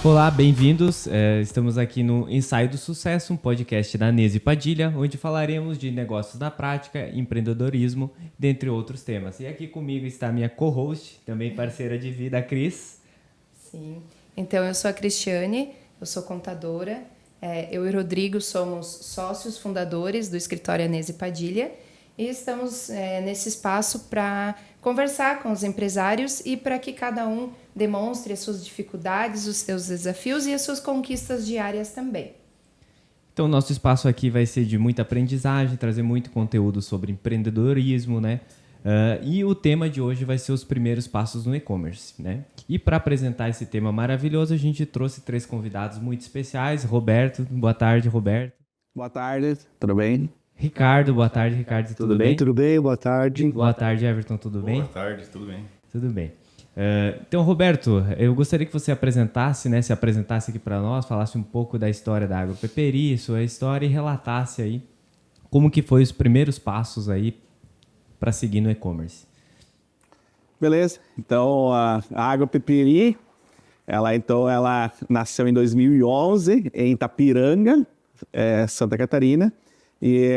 Olá, bem-vindos. Estamos aqui no Ensaio do Sucesso, um podcast da Nese Padilha, onde falaremos de negócios na prática, empreendedorismo, dentre outros temas. E aqui comigo está a minha co-host, também parceira de vida, a Cris. Sim, então eu sou a Cristiane, eu sou contadora, eu e o Rodrigo somos sócios fundadores do escritório Nese Padilha e estamos nesse espaço para conversar com os empresários e para que cada um demonstre as suas dificuldades, os seus desafios e as suas conquistas diárias também. Então, nosso espaço aqui vai ser de muita aprendizagem, trazer muito conteúdo sobre empreendedorismo, né? E o tema de hoje vai ser os primeiros passos no e-commerce, né? E para apresentar esse tema maravilhoso, a gente trouxe 3 convidados muito especiais. Roberto, boa tarde, Roberto. Boa tarde, tudo bem? Ricardo, boa tarde, Ricardo, tudo bem? Tudo bem, boa tarde. Boa tarde, Everton, tudo bem? Boa tarde, tudo bem. Tudo bem. Então, Roberto, eu gostaria que você se apresentasse aqui para nós, falasse um pouco da história da Agropeperi, sua história e relatasse aí como que foi os primeiros passos aí para seguir no e-commerce. Beleza, então a Agropeperi, ela nasceu em 2011 em Itapiranga, Santa Catarina, e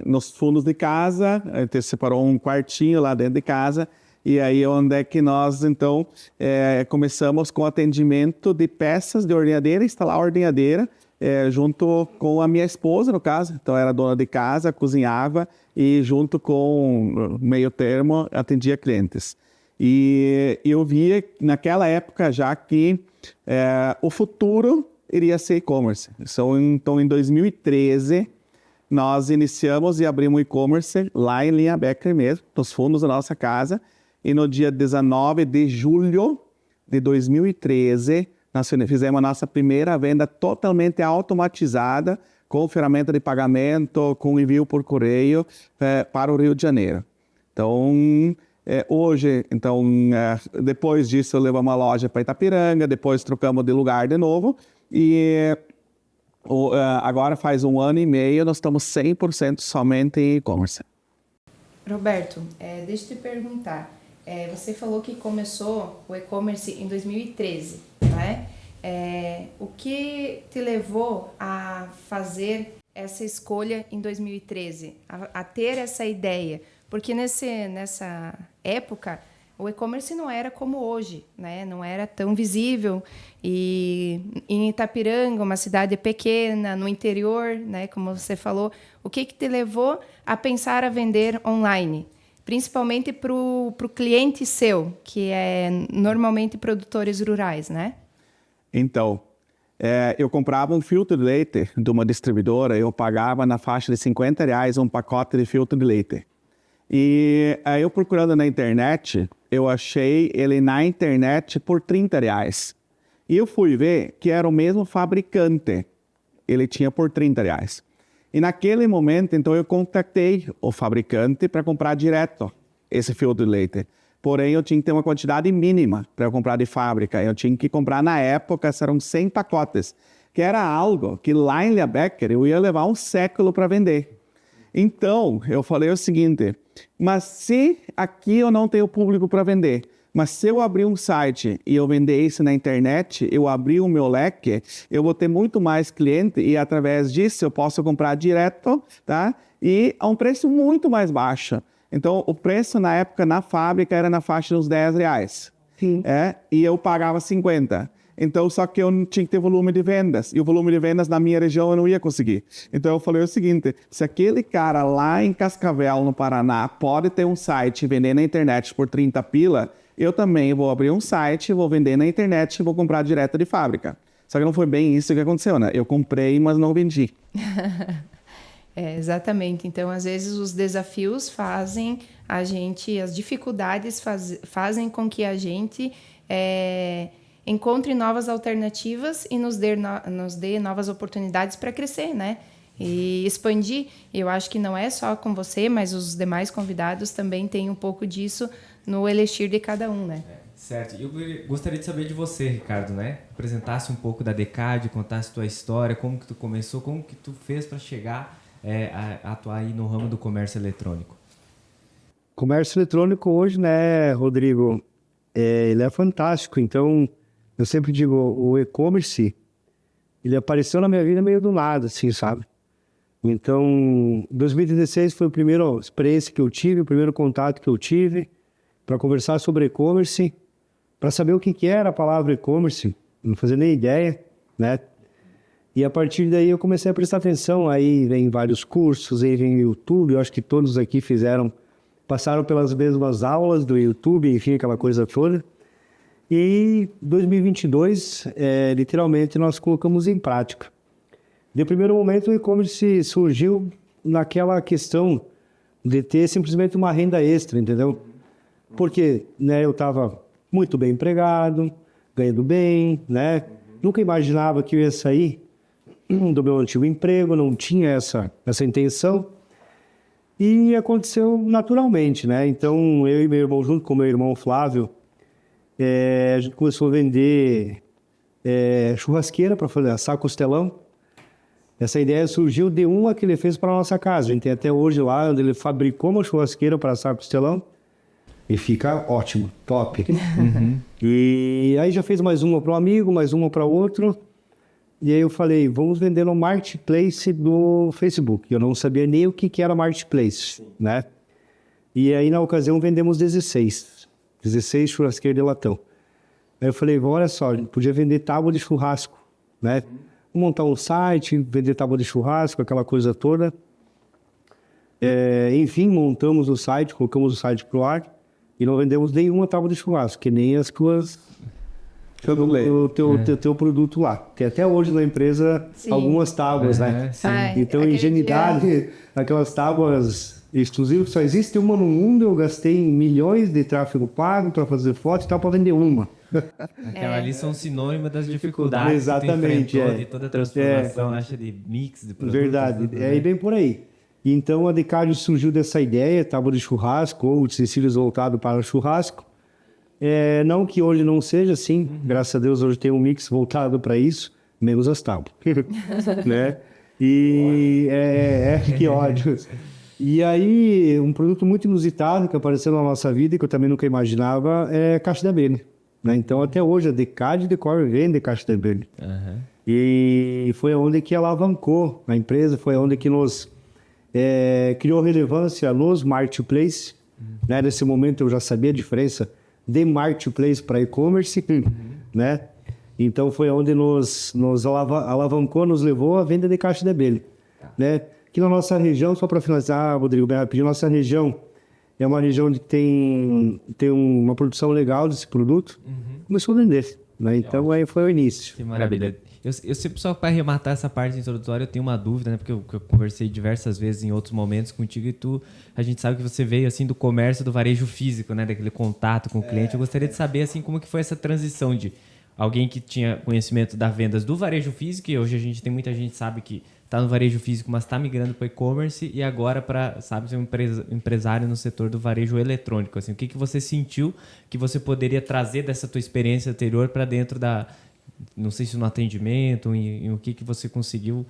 nos fundos de casa, a gente separou um quartinho lá dentro de casa, e aí onde é que nós, então, começamos com atendimento de peças de ordenhadeira, instalar a ordenhadeira, junto com a minha esposa, no caso. Então, era dona de casa, cozinhava e junto com meio termo atendia clientes. E eu via naquela época já que o futuro iria ser e-commerce. Então, em 2013, nós iniciamos e abrimos e-commerce lá em Linha Becker mesmo, nos fundos da nossa casa. E no dia 19 de julho de 2013, nós fizemos a nossa primeira venda totalmente automatizada, com ferramenta de pagamento, com envio por correio para o Rio de Janeiro. Então, hoje, depois disso, levamos a loja para Itapiranga, depois trocamos de lugar de novo. E agora faz 1 ano e meio, nós estamos 100% somente em e-commerce. Roberto, deixa eu te perguntar. Você falou que começou o e-commerce em 2013, né? O que te levou a fazer essa escolha em 2013, a ter essa ideia? Porque nessa época o e-commerce não era como hoje, né? Não era tão visível. E em Itapiranga, uma cidade pequena, no interior, né? Como você falou, o que te levou a pensar a vender online? Principalmente para o cliente seu, que é normalmente produtores rurais, né? Então, eu comprava um filtro de leite de uma distribuidora, eu pagava na faixa de R$50 um pacote de filtro de leite. E aí eu procurando na internet, eu achei ele na internet por R$30. E eu fui ver que era o mesmo fabricante, ele tinha por R$30. E naquele momento, então, eu contactei o fabricante para comprar direto esse filtro de leite. Porém, eu tinha que ter uma quantidade mínima para eu comprar de fábrica. Eu tinha que comprar, na época, eram 100 pacotes, que era algo que lá em Linha Becker eu ia levar 1 século para vender. Então, eu falei o seguinte, mas se aqui eu não tenho público para vender, mas se eu abrir um site e eu vender isso na internet, eu abrir o meu leque, eu vou ter muito mais cliente e através disso eu posso comprar direto, tá? E a um preço muito mais baixo. Então, o preço na época na fábrica era na faixa dos R$10. Sim. E eu pagava 50. Então, só que eu não tinha que ter volume de vendas. E o volume de vendas na minha região eu não ia conseguir. Então, eu falei o seguinte, se aquele cara lá em Cascavel, no Paraná, pode ter um site e vender na internet por 30 pila, eu também vou abrir um site, vou vender na internet e vou comprar direto de fábrica. Só que não foi bem isso que aconteceu, né? Eu comprei, mas não vendi. Exatamente. Então, às vezes, os desafios fazem as dificuldades fazem com que a gente encontre novas alternativas e nos dê novas oportunidades para crescer, né? E expandir. Eu acho que não é só com você, mas os demais convidados também têm um pouco disso no elixir de cada um, né? Certo. Eu gostaria de saber de você, Ricardo, né? Apresentasse um pouco da Decad, contasse tua história, como que tu começou, como que tu fez para chegar a atuar aí no ramo do comércio eletrônico. Comércio eletrônico hoje, né, Rodrigo, ele é fantástico. Então, eu sempre digo, o e-commerce, ele apareceu na minha vida meio do nada, assim, sabe? Então, 2016 foi a primeira experiência que eu tive, o primeiro contato que eu tive para conversar sobre e-commerce, para saber o que era a palavra e-commerce, não fazia nem ideia, né? E a partir daí eu comecei a prestar atenção, aí vem vários cursos, aí vem o YouTube, eu acho que todos aqui passaram pelas mesmas aulas do YouTube, enfim, aquela coisa toda. E 2022, literalmente, nós colocamos em prática. De primeiro momento, o e-commerce surgiu naquela questão de ter simplesmente uma renda extra, entendeu? Porque, né, eu estava muito bem empregado, ganhando bem, né? Nunca imaginava que eu ia sair do meu antigo emprego, não tinha essa intenção. E aconteceu naturalmente, né? Então, eu e meu irmão, junto com meu irmão Flávio, a gente começou a vender churrasqueira para fazer assar costelão. Essa ideia surgiu de uma que ele fez para nossa casa. A gente tem até hoje lá, onde ele fabricou uma churrasqueira para assar costelão. E fica ótimo, top. E aí já fez mais uma para um amigo, mais uma para outro. E aí eu falei, vamos vender no Marketplace do Facebook. Eu não sabia nem o que era Marketplace, né? E aí na ocasião vendemos 16 churrasqueiras de latão. Aí eu falei, olha só, a gente podia vender tábua de churrasco, né? Montar um site, vender tábua de churrasco, aquela coisa toda. Enfim, montamos o site, colocamos o site pro ar e não vendemos nenhuma tábua de churrasco, que nem as tuas... o teu produto lá. Tem até hoje na empresa algumas tábuas, né? Então, ingenuidade, aquelas tábuas exclusivas, só existe uma no mundo, eu gastei milhões de tráfego pago para fazer foto e tal, para vender uma. Aquela ali são sinônimo das dificuldades. Exatamente, de toda a transformação, acha, de mix de produtos. Verdade, é bem por aí. Então, a Decádio surgiu dessa ideia, tábua de churrasco, ou utensílios voltados para o churrasco. Não que hoje não seja assim, graças a Deus hoje tem um mix voltado para isso, menos as tábuas, né? E que ódio. E aí, um produto muito inusitado que apareceu na nossa vida, que eu também nunca imaginava, é caixa de abelha, né? Então, até hoje, a Decádio Decor vende caixa de abelha. E foi onde que alavancou a empresa, foi onde que nos criou relevância nos marketplace, né? Nesse momento eu já sabia a diferença de marketplace para e-commerce, né? Então foi onde nos alavancou, nos levou à venda de caixa de abelha, né? Aqui na nossa região, só para finalizar, Rodrigo, bem rapidinho, nossa região é uma região que tem uma produção legal desse produto, começou a vender, né? Então aí foi o início. Que maravilha. Eu sempre, só para arrematar essa parte introdutória, eu tenho uma dúvida, né? Porque eu conversei diversas vezes em outros momentos contigo e a gente sabe que você veio assim do comércio do varejo físico, né? Daquele contato com o cliente. Eu gostaria de saber assim como que foi essa transição de alguém que tinha conhecimento das vendas do varejo físico, e hoje a gente tem muita gente que sabe que está no varejo físico, mas está migrando para o e-commerce, e agora para, sabe, ser um empresário no setor do varejo eletrônico. Assim, o que você sentiu que você poderia trazer dessa tua experiência anterior para dentro da... Não sei se no atendimento, em o que você conseguiu,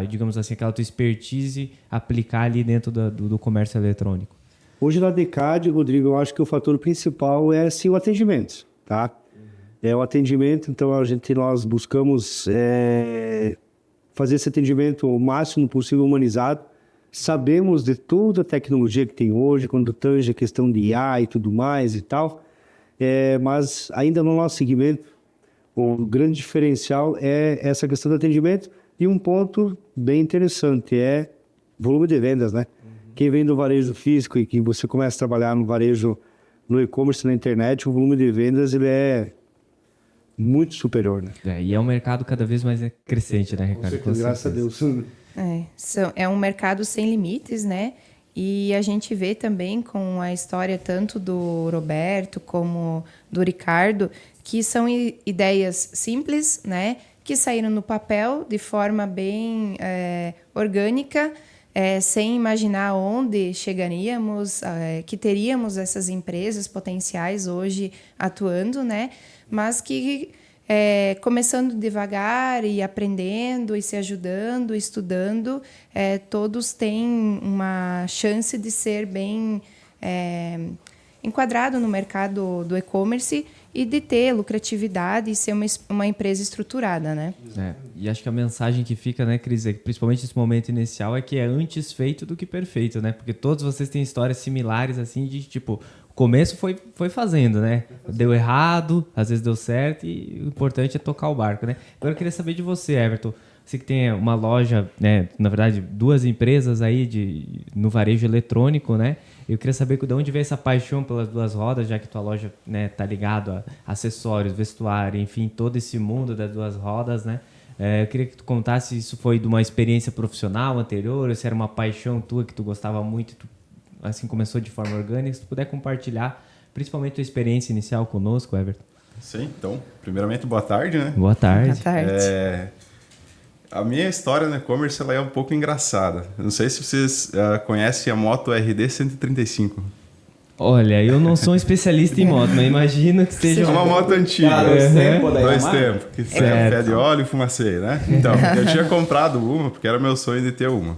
digamos assim, aquela tua expertise aplicar ali dentro do comércio eletrônico. Hoje na Decad, Rodrigo, eu acho que o fator principal é sim o atendimento, tá? O atendimento, então nós buscamos fazer esse atendimento o máximo possível humanizado. Sabemos de toda a tecnologia que tem hoje, quando tange a questão de IA e tudo mais e tal, mas ainda no nosso segmento, o grande diferencial é essa questão do atendimento, e um ponto bem interessante é volume de vendas, né? Quem vem do varejo físico e que você começa a trabalhar no varejo, no e-commerce, na internet, o volume de vendas ele é muito superior, né? E é um mercado cada vez mais crescente, né, Ricardo? Com graças a Deus. É um mercado sem limites, né? E a gente vê também com a história tanto do Roberto como do Ricardo, que são ideias simples, né? Que saíram no papel de forma bem orgânica, sem imaginar onde chegaríamos, que teríamos essas empresas potenciais hoje atuando, né? Mas que começando devagar e aprendendo e se ajudando, estudando, todos têm uma chance de ser bem enquadrado no mercado do e-commerce, e de ter lucratividade e ser uma empresa estruturada, né? E acho que a mensagem que fica, né, Cris, principalmente nesse momento inicial, é que é antes feito do que perfeito, né? Porque todos vocês têm histórias similares, assim, de tipo, o começo foi fazendo, né? Deu errado, às vezes deu certo, e o importante é tocar o barco, né? Agora eu queria saber de você, Everton. Você que tem uma loja, né, na verdade, 2 empresas aí no varejo eletrônico, né? Eu queria saber de onde veio essa paixão pelas 2 rodas, já que tua loja, né, tá ligado a acessórios, vestuário, enfim, todo esse mundo das 2 rodas, né? Eu queria que tu contasse se isso foi de uma experiência profissional anterior, ou se era uma paixão tua que tu gostava muito e tu, assim, começou de forma orgânica. Se tu puder compartilhar, principalmente a tua experiência inicial conosco, Everton. Sim, então, primeiramente, boa tarde, né? Boa tarde. Boa tarde. A minha história no e-commerce ela é um pouco engraçada. Não sei se vocês conhecem a moto RD 135. Olha, eu não sou um especialista em moto, mas imagino que seja É uma moto antiga. Dois tempos daí, Dois Yamaha? tempos. Que fica pé de óleo e fumaceiro, né? Então, eu tinha comprado uma porque era meu sonho de ter uma.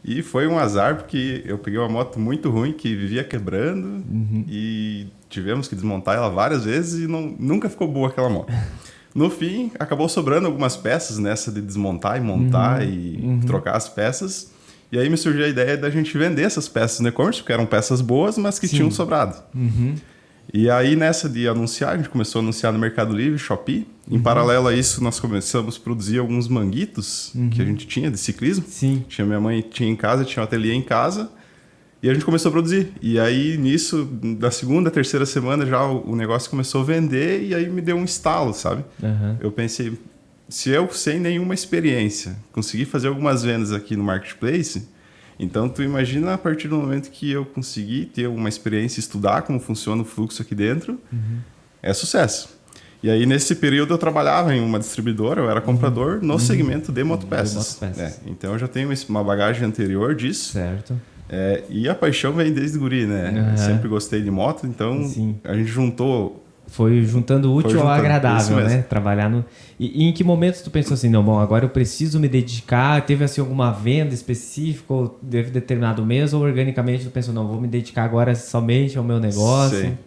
E foi um azar porque eu peguei uma moto muito ruim que vivia quebrando e tivemos que desmontar ela várias vezes e nunca ficou boa aquela moto. No fim, acabou sobrando algumas peças nessa de desmontar e montar e trocar as peças. E aí me surgiu a ideia da gente vender essas peças no e-commerce, porque eram peças boas, mas que tinham sobrado. E aí nessa de anunciar, a gente começou a anunciar no Mercado Livre, Shopee. Em paralelo a isso, nós começamos a produzir alguns manguitos que a gente tinha de ciclismo. Sim. Minha mãe tinha em casa, tinha um ateliê em casa. E a gente começou a produzir. E aí, nisso, da segunda, terceira semana, já o negócio começou a vender e aí me deu um estalo, sabe? Eu pensei, se eu, sem nenhuma experiência, conseguir fazer algumas vendas aqui no Marketplace, então tu imagina a partir do momento que eu consegui ter uma experiência, estudar como funciona o fluxo aqui dentro, é sucesso. E aí, nesse período, eu trabalhava em uma distribuidora, eu era comprador no segmento de motopeças. Então, eu já tenho uma bagagem anterior disso. Certo. E a paixão vem desde guri, né? Sempre gostei de moto, então a gente juntou... Foi juntando o útil ao agradável, né? Trabalhar no... E em que momento tu pensou assim, não, bom, agora eu preciso me dedicar, teve assim alguma venda específica, ou teve determinado mês, ou organicamente tu pensou, não, vou me dedicar agora somente ao meu negócio? Sim.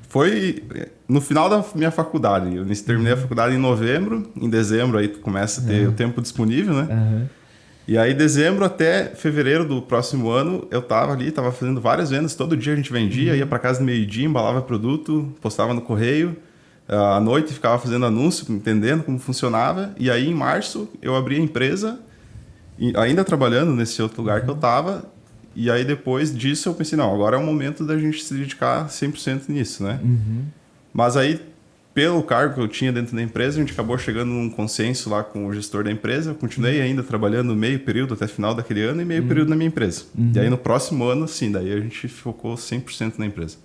Foi no final da minha faculdade, eu terminei a faculdade em novembro, em dezembro aí tu começa a ter o tempo disponível, né? E aí, dezembro até fevereiro do próximo ano, eu tava fazendo várias vendas. Todo dia a gente vendia, ia para casa no meio-dia, embalava produto, postava no correio. À noite ficava fazendo anúncio, entendendo como funcionava. E aí, em março, eu abri a empresa, ainda trabalhando nesse outro lugar que eu tava. E aí, depois disso, eu pensei, não, agora é o momento da gente se dedicar 100% nisso, né? Mas aí, pelo cargo que eu tinha dentro da empresa, a gente acabou chegando num consenso lá com o gestor da empresa. Eu continuei ainda trabalhando meio período até final daquele ano e meio período na minha empresa. E aí no próximo ano, sim, daí a gente focou 100% na empresa.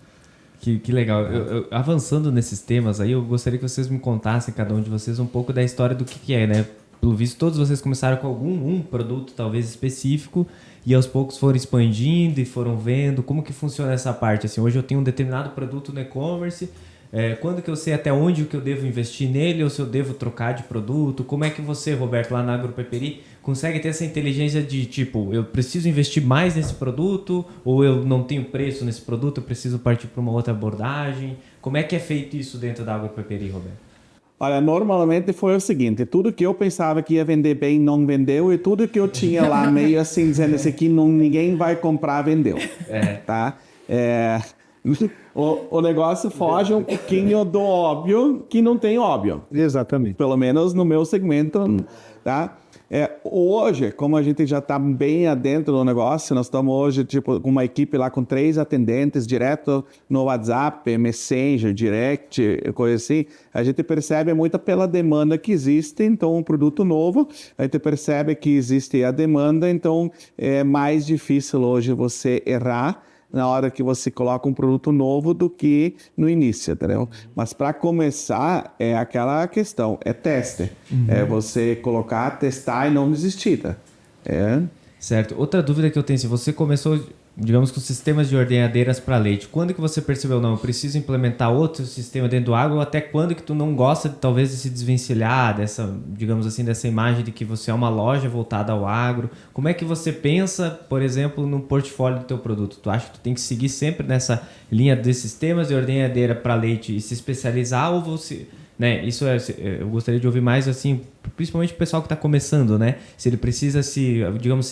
Que legal. Avançando nesses temas aí, eu gostaria que vocês me contassem, cada um de vocês, um pouco da história do que é, né? Pelo visto, todos vocês começaram com um produto talvez específico e aos poucos foram expandindo e foram vendo como que funciona essa parte. Assim, hoje eu tenho um determinado produto no e-commerce. Quando que eu sei até onde que eu devo investir nele ou se eu devo trocar de produto? Como é que você, Roberto, lá na Agropeperi, consegue ter essa inteligência de tipo, eu preciso investir mais nesse produto ou eu não tenho preço nesse produto, eu preciso partir para uma outra abordagem? Como é que é feito isso dentro da Agropeperi, Roberto? Olha, normalmente foi o seguinte, tudo que eu pensava que ia vender bem, não vendeu, e tudo que eu tinha lá meio assim, dizendo, esse aqui ninguém vai comprar, vendeu. Tá? O negócio foge um pouquinho do óbvio, que não tem óbvio. Exatamente. Pelo menos no meu segmento, tá? Hoje, como a gente já está bem adentro do negócio, nós estamos hoje tipo, com uma equipe lá com 3 atendentes direto no WhatsApp, Messenger, Direct, coisa assim. A gente percebe muito pela demanda que existe, então um produto novo, a gente percebe que existe a demanda, então é mais difícil hoje você errar na hora que você coloca um produto novo do que no início, entendeu? Mas para começar, é aquela questão, é teste. É você colocar, testar e não desistir, tá? Certo. Outra dúvida que eu tenho, se você começou digamos, com sistemas de ordenhadeiras para leite, quando que você percebeu, não, eu preciso implementar outro sistema dentro do agro, ou até quando que tu não gosta, talvez, de se desvencilhar dessa, digamos assim, dessa imagem de que você é uma loja voltada ao agro? Como é que você pensa, por exemplo, no portfólio do teu produto? Tu acha que tu tem que seguir sempre nessa linha de sistemas de ordenhadeira para leite e se especializar, ou você... Né? Isso eu gostaria de ouvir mais, assim, principalmente o pessoal que está começando, né? Se ele precisa se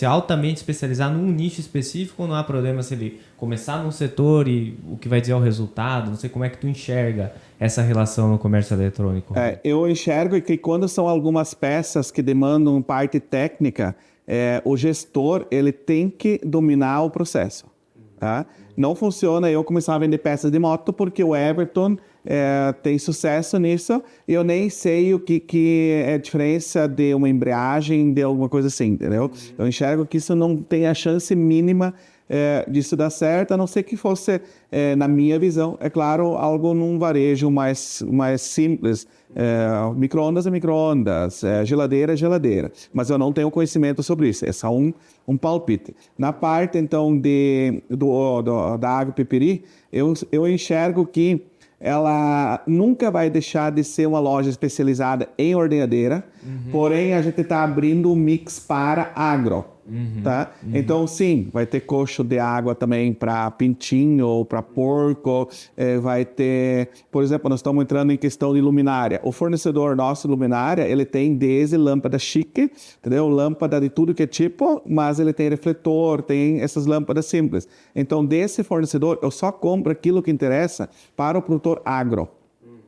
altamente especializar num nicho específico, ou não há problema se ele começar num setor e o que vai dizer o resultado. Não sei como é que tu enxerga essa relação no comércio eletrônico. Eu enxergo que quando são algumas peças que demandam parte técnica, o gestor ele tem que dominar o processo. Tá? Não funciona eu começar a vender peças de moto porque o Everton tem sucesso nisso e eu nem sei o que é a diferença de uma embreagem, de alguma coisa assim, entendeu? Eu enxergo que isso não tem a chance mínima disso dar certo, a não ser que fosse, na minha visão, é claro, algo num varejo mais simples. Micro-ondas é micro-ondas, geladeira é geladeira. Mas eu não tenho conhecimento sobre isso, é só um palpite. Na parte, então, da Agropipiri, eu enxergo que ela nunca vai deixar de ser uma loja especializada em ordenhadeira, porém a gente está abrindo um mix para agro. Tá? Então, sim, vai ter coxo de água também para pintinho ou para porco. Vai ter, por exemplo, nós estamos entrando em questão de luminária. O fornecedor nosso de luminária, ele tem desde lâmpada chique, entendeu? Lâmpada de tudo que é tipo, mas ele tem refletor, tem essas lâmpadas simples. Então, desse fornecedor, eu só compro aquilo que interessa para o produtor agro.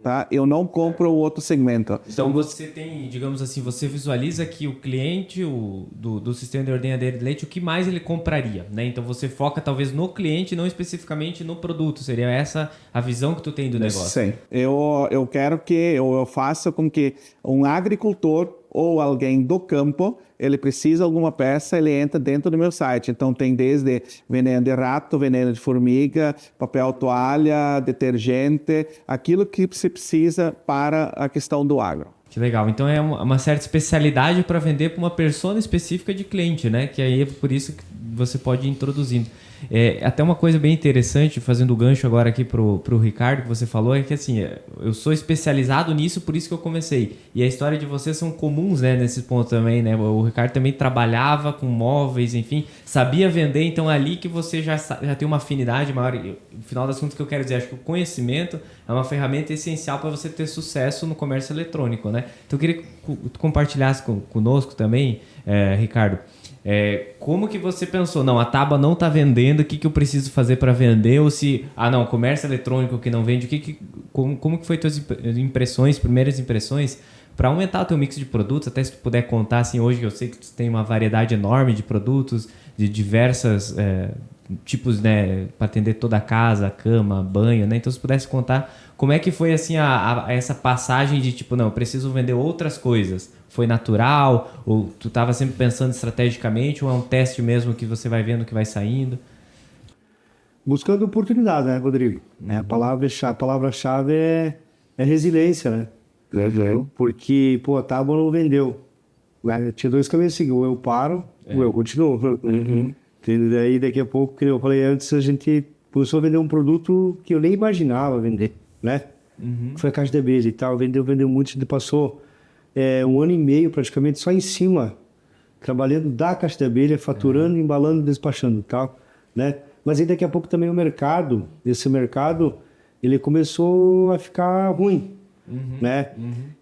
Tá? Eu não compro o outro segmento. Então você tem, digamos assim, você visualiza que o cliente do sistema de ordenhadeira de leite, o que mais ele compraria, né? Então você foca talvez no cliente, não especificamente no produto. Seria essa a visão que tu tem do negócio? Sim. Eu quero que eu faça com que um agricultor ou alguém do campo, ele precisa de alguma peça, ele entra dentro do meu site. Então tem desde veneno de rato, veneno de formiga, papel toalha, detergente, aquilo que se precisa para a questão do agro. Que legal. Então é uma certa especialidade para vender para uma persona específica de cliente, né? Que aí é por isso que você pode ir introduzindo. Até uma coisa bem interessante, fazendo o gancho agora aqui pro Ricardo, que você falou, é que assim, eu sou especializado nisso, por isso que eu comecei. E a história de vocês são comuns, né, nesse ponto também, né? O Ricardo também trabalhava com móveis, enfim, sabia vender, então é ali que você já tem uma afinidade maior. E, no final das contas, o que eu quero dizer, acho que o conhecimento é uma ferramenta essencial para você ter sucesso no comércio eletrônico, né? Então eu queria que tu compartilhasse conosco também, Ricardo, como que você pensou, não, a Tábua não está vendendo, o que eu preciso fazer para vender? Ou se, não, comércio eletrônico que não vende, como que foi tuas primeiras impressões, para aumentar o teu mix de produtos? Até se tu puder contar, assim, hoje eu sei que tu tem uma variedade enorme de produtos, de diversas tipos, né, para atender toda a casa, cama, banho, né? Então se pudesse contar como é que foi, assim, essa passagem de tipo, não, eu preciso vender outras coisas. Foi natural? Ou tu estava sempre pensando estrategicamente? Ou é um teste mesmo que você vai vendo que vai saindo? Buscando oportunidade, né, Rodrigo? A palavra-chave é resiliência, né? Porque, a Tábua não vendeu. Tinha dois caminhos seguintes, ou eu paro, ou eu continuo. E daí, daqui a pouco, como eu falei antes, a gente começou a vender um produto que eu nem imaginava vender, né? Foi a caixa de abelha e tal, vendeu muito, a gente passou 1 ano e meio praticamente só em cima, trabalhando da caixa de abelha, faturando, embalando, despachando e tal, né? Mas aí daqui a pouco também esse mercado, ele começou a ficar ruim, né?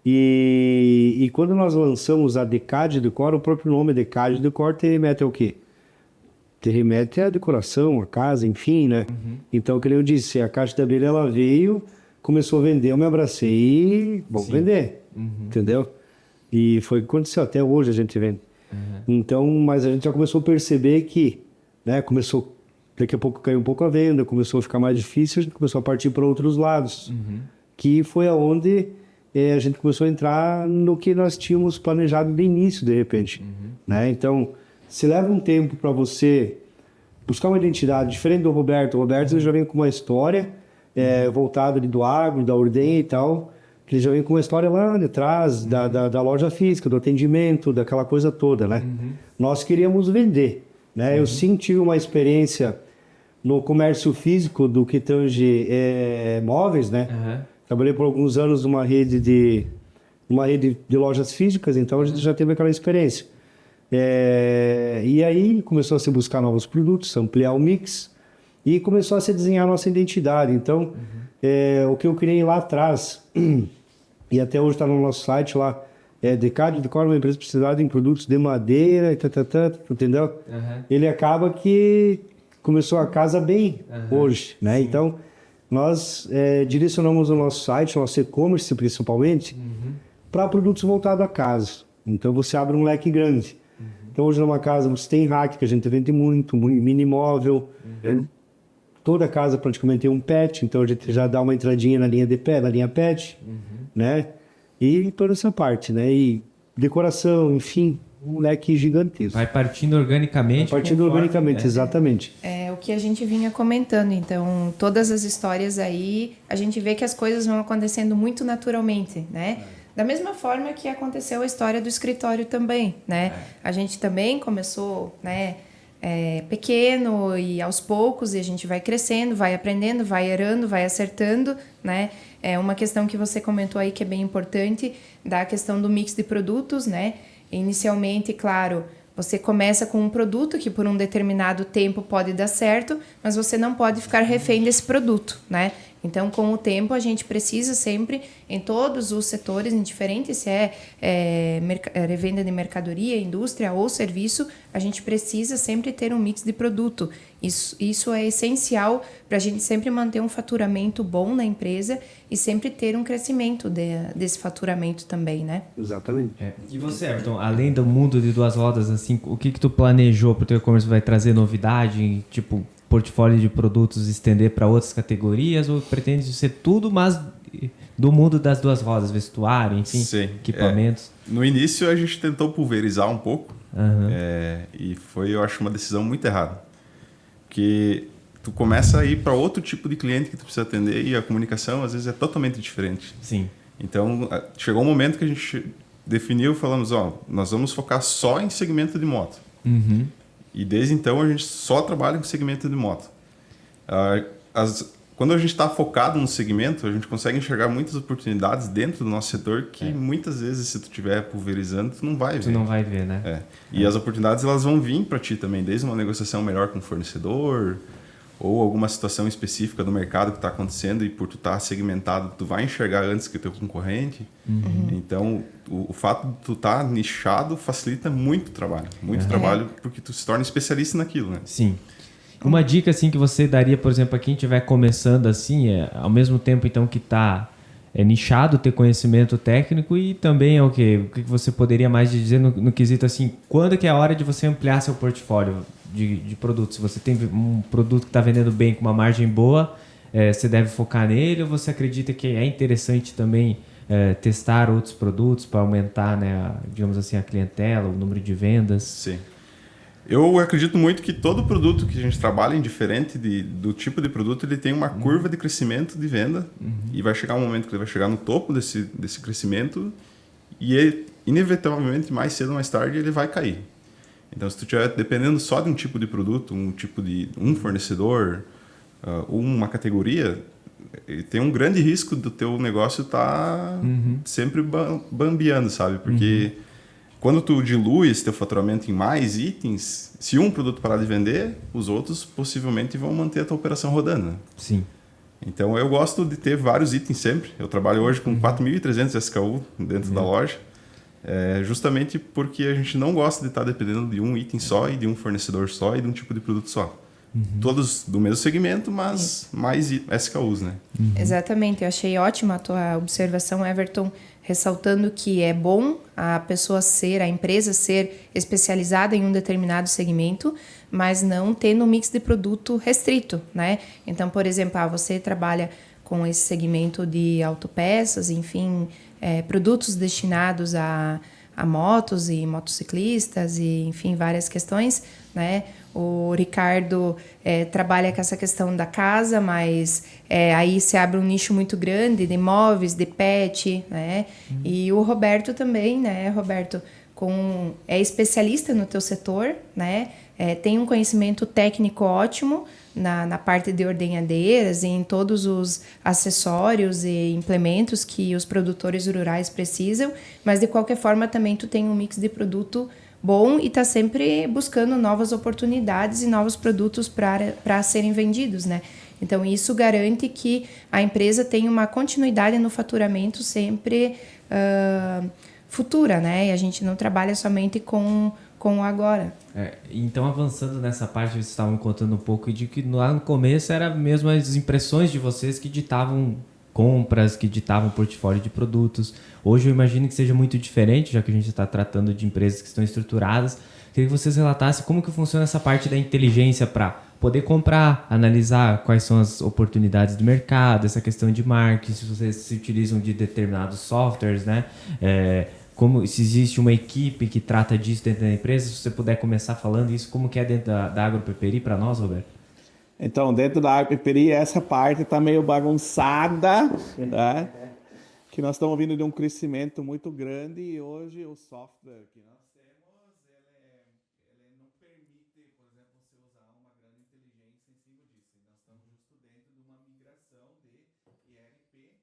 E quando nós lançamos a Decade Decor, o próprio nome Decade Decor te remete ao quê? Te remete à decoração, a casa, enfim, né? Então, como eu disse, a caixa de abelha, ela veio, começou a vender, eu me abracei e vamos vender, entendeu? E foi o que aconteceu, até hoje a gente vende. Então, mas a gente já começou a perceber que, né, daqui a pouco caiu um pouco a venda, começou a ficar mais difícil, a gente começou a partir para outros lados, que foi aonde a gente começou a entrar no que nós tínhamos planejado de início, de repente, né? Então, se leva um tempo para você buscar uma identidade diferente do Roberto. O Roberto já vem com uma história voltada do agro, da ordenha e tal, que ele já vem com uma história lá de trás, da loja física, do atendimento, daquela coisa toda, né? Nós queríamos vender, né? Eu sim tive uma experiência no comércio físico do que tange móveis, né? Trabalhei por alguns anos numa rede de lojas físicas, então a gente já teve aquela experiência. E aí começou a se buscar novos produtos, ampliar o mix e começou a se desenhar a nossa identidade. Então, o que eu criei lá atrás, e até hoje está no nosso site lá, Decade Decor, uma empresa especializada em produtos de madeira, entendeu? Ele acaba que começou a casa bem hoje, né? Sim. Então, nós direcionamos o nosso site, nosso e-commerce principalmente, para produtos voltados à casa. Então, você abre um leque grande. Então, hoje numa casa você tem rack, que a gente vende muito mini móvel. Toda casa praticamente tem um pet, então a gente já dá uma entradinha na linha de pé, na linha pet, né? E toda essa parte, né? E decoração, enfim, um leque gigantesco. Vai partindo organicamente. Exatamente. É o que a gente vinha comentando. Então, todas as histórias aí, a gente vê que as coisas vão acontecendo muito naturalmente, né? Da mesma forma que aconteceu a história do escritório também, né? A gente também começou, né, pequeno e aos poucos, e a gente vai crescendo, vai aprendendo, vai errando, vai acertando, né? É uma questão que você comentou aí que é bem importante, da questão do mix de produtos, né? Inicialmente, claro, você começa com um produto que por um determinado tempo pode dar certo, mas você não pode ficar refém desse produto, né? Então, com o tempo, a gente precisa sempre, em todos os setores, indiferente se revenda de mercadoria, indústria ou serviço, a gente precisa sempre ter um mix de produto. Isso é essencial para a gente sempre manter um faturamento bom na empresa e sempre ter um crescimento desse faturamento também, né? Exatamente. E você, Everton, além do mundo de duas rodas, assim, o que tu planejou para o teu e-commerce? Vai trazer novidade, tipo portfólio de produtos, estender para outras categorias, ou pretende ser tudo, mas do mundo das duas rodas, vestuário, enfim, sim, equipamentos? No início a gente tentou pulverizar um pouco, e foi, eu acho, uma decisão muito errada, porque tu começa a ir para outro tipo de cliente que tu precisa atender e a comunicação às vezes é totalmente diferente. Sim. Então chegou um momento que a gente definiu, falamos, nós vamos focar só em segmento de moto. E desde então a gente só trabalha com segmento de moto. Quando a gente está focado no segmento, a gente consegue enxergar muitas oportunidades dentro do nosso setor que muitas vezes, se tu estiver pulverizando, tu não vai ver. Tu não vai ver, né? E as oportunidades elas vão vir para ti também, desde uma negociação melhor com o fornecedor ou alguma situação específica do mercado que está acontecendo e por tu estar segmentado, tu vai enxergar antes que o teu concorrente. Então, o fato de tu estar nichado facilita muito o trabalho. Muito trabalho, porque tu se torna especialista naquilo, né? Sim. Uma dica, assim, que você daria, por exemplo, a quem estiver começando, assim, ao mesmo tempo, então, que está nichado, ter conhecimento técnico e também o que você poderia mais dizer no quesito, assim, quando que é a hora de você ampliar seu portfólio de produtos? Se você tem um produto que está vendendo bem com uma margem boa, você deve focar nele, ou você acredita que é interessante também testar outros produtos para aumentar, né, digamos assim, a clientela, o número de vendas? Sim. Eu acredito muito que todo produto que a gente trabalha, indiferente do tipo de produto, ele tem uma curva de crescimento de venda e vai chegar um momento que ele vai chegar no topo desse crescimento e inevitavelmente, mais cedo ou mais tarde, ele vai cair. Então, se tu estiver dependendo só de um tipo de produto, um fornecedor ou uma categoria, tem um grande risco do teu negócio estar sempre bambeando, sabe? Porque quando tu dilui esse teu faturamento em mais itens, se um produto parar de vender, os outros possivelmente vão manter a tua operação rodando. Né? Sim. Então, eu gosto de ter vários itens sempre. Eu trabalho hoje com 4.300 SKU dentro da loja. Justamente porque a gente não gosta de estar dependendo de um item só e de um fornecedor só e de um tipo de produto só. Todos do mesmo segmento, mas mais SKUs, né? Exatamente, eu achei ótima a tua observação, Everton, ressaltando que é bom a empresa ser especializada em um determinado segmento, mas não tendo um mix de produto restrito, né? Então, por exemplo, você trabalha com esse segmento de autopeças, enfim, produtos destinados a motos e motociclistas e, enfim, várias questões, né? O Ricardo trabalha com essa questão da casa, mas aí se abre um nicho muito grande de móveis, de pet, né? E o Roberto também, né? Roberto é especialista no teu setor, né? tem um conhecimento técnico ótimo na parte de ordenhadeiras e em todos os acessórios e implementos que os produtores rurais precisam, mas de qualquer forma também tu tem um mix de produto bom e está sempre buscando novas oportunidades e novos produtos para serem vendidos, né? Então, isso garante que a empresa tenha uma continuidade no faturamento sempre futura, né? E a gente não trabalha somente com o agora. Então, avançando nessa parte, vocês estavam contando um pouco de que lá no começo era mesmo as impressões de vocês que ditavam compras, que ditavam portfólio de produtos. Hoje eu imagino que seja muito diferente, já que a gente está tratando de empresas que estão estruturadas. Queria que vocês relatassem como que funciona essa parte da inteligência para poder comprar, analisar quais são as oportunidades do mercado, essa questão de marketing, se vocês se utilizam de determinados softwares, né? Como se existe uma equipe que trata disso dentro da empresa, se você puder começar falando isso, como que é dentro da Agropeperi para nós, Roberto? Então, dentro da Agropeperi, essa parte está meio bagunçada, né? Que nós estamos vindo de um crescimento muito grande e hoje o software que nós temos, ele não permite, por exemplo, você usar uma grande inteligência em cima disso. Nós estamos justo dentro de uma migração de ERP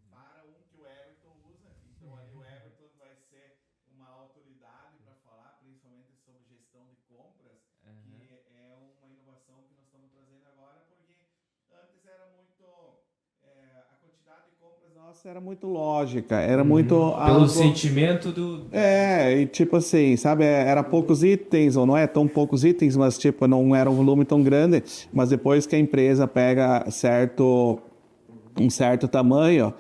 para um que o Everton usa. Então, ali o Everton vai ser uma autoridade para falar, principalmente sobre gestão de compras, que é uma inovação que nós estamos trazendo agora, porque antes era muito... a quantidade de compras nossa era muito lógica, era muito... Pelo sentimento do... e tipo assim, sabe, era poucos itens, ou não é tão poucos itens, mas tipo, não era um volume tão grande, mas depois que a empresa pega um certo tamanho,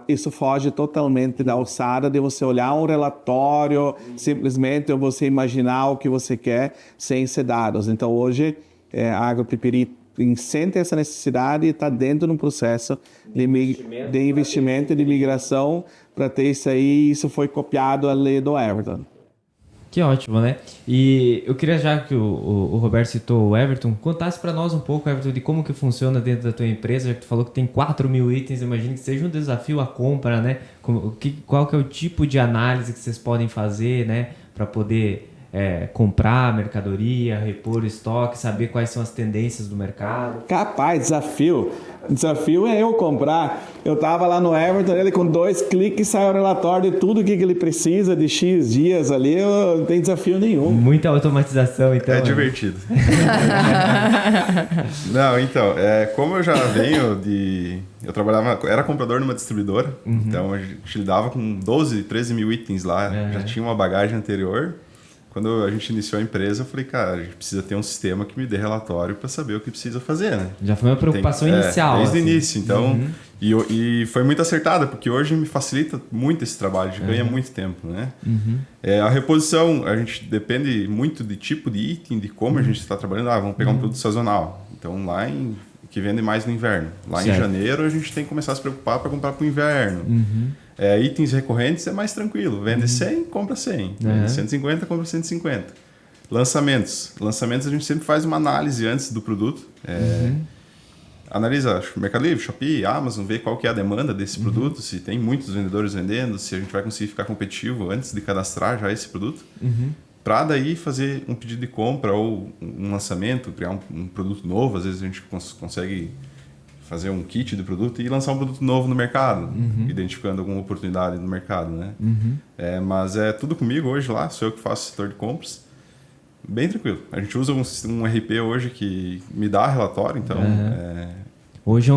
isso foge totalmente da alçada de você olhar um relatório, simplesmente você imaginar o que você quer sem ser dados. Então hoje a Agropeperi sente essa necessidade e está dentro de um processo de investimento e de migração para ter isso aí. Isso foi copiado ali do Everton. Que ótimo, né? E eu queria, já que o Roberto citou o Everton, contasse para nós um pouco, Everton, de como que funciona dentro da tua empresa, já que tu falou que tem 4.000 itens, imagino que seja um desafio a compra, né? Qual que é o tipo de análise que vocês podem fazer, né? Para poder comprar mercadoria, repor estoque, saber quais são as tendências do mercado. Capaz, desafio. Desafio é eu comprar. Eu tava lá no Everton, ele com 2 cliques sai o relatório de tudo que ele precisa de X dias ali, não tem desafio nenhum. Muita automatização, então. É divertido. Não, então, como eu já venho de... Eu era comprador numa distribuidora, então a gente lidava com 12, 13 mil itens lá, já tinha uma bagagem anterior. Quando a gente iniciou a empresa, eu falei, cara, a gente precisa ter um sistema que me dê relatório para saber o que precisa fazer, né? Já foi uma preocupação inicial. Desde o assim. início, então... E foi muito acertada, porque hoje me facilita muito esse trabalho, a gente ganha muito tempo, né? A reposição, a gente depende muito de tipo de item, de como a gente está trabalhando. Vamos pegar um produto sazonal. Então, que vende mais no inverno. Lá em janeiro, a gente tem que começar a se preocupar para comprar para o inverno. Itens recorrentes é mais tranquilo. Vende 100, compra 100. Vende 150, compra 150. Lançamentos. Lançamentos a gente sempre faz uma análise antes do produto. Analisa Mercado Livre, Shopee, Amazon, vê qual que é a demanda desse produto, se tem muitos vendedores vendendo, se a gente vai conseguir ficar competitivo antes de cadastrar já esse produto. Para daí fazer um pedido de compra ou um lançamento, criar um produto novo. Às vezes a gente consegue fazer um kit de produto e lançar um produto novo no mercado, identificando alguma oportunidade no mercado, né? Mas é tudo comigo hoje lá, sou eu que faço o setor de compras, bem tranquilo. A gente usa um RP hoje que me dá relatório, então... Hoje é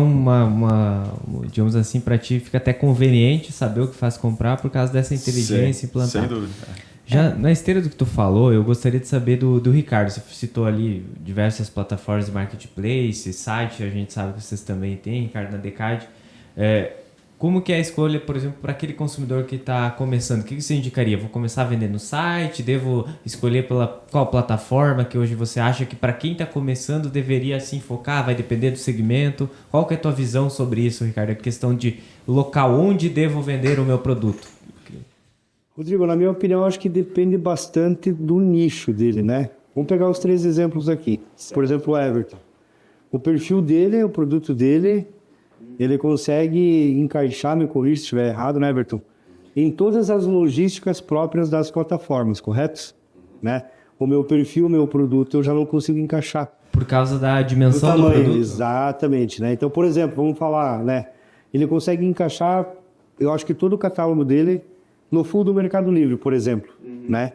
digamos assim, para ti fica até conveniente saber o que faz comprar por causa dessa inteligência implantada. Sem dúvida. Já na esteira do que tu falou, eu gostaria de saber do Ricardo. Você citou ali diversas plataformas de marketplace, site, a gente sabe que vocês também têm, Ricardo, na Decad. Como que é a escolha, por exemplo, para aquele consumidor que está começando? O que você indicaria? Vou começar a vender no site? Devo escolher qual plataforma que hoje você acha que para quem está começando deveria se focar? Vai depender do segmento? Qual que é a tua visão sobre isso, Ricardo? A questão de local onde devo vender o meu produto? Rodrigo, na minha opinião, acho que depende bastante do nicho dele, né? Vamos pegar os 3 exemplos aqui. Por exemplo, o Everton. O perfil dele, o produto dele, ele consegue encaixar, me corrija se estiver errado, né, Everton? Em todas as logísticas próprias das plataformas, correto? Né? o meu perfil, o meu produto, eu já não consigo encaixar. Por causa da dimensão Do do tamanho, produto? exatamente, né? Então, por exemplo, vamos falar, né? Ele consegue encaixar, eu acho que todo o catálogo dele no full do Mercado Livre, por exemplo, né?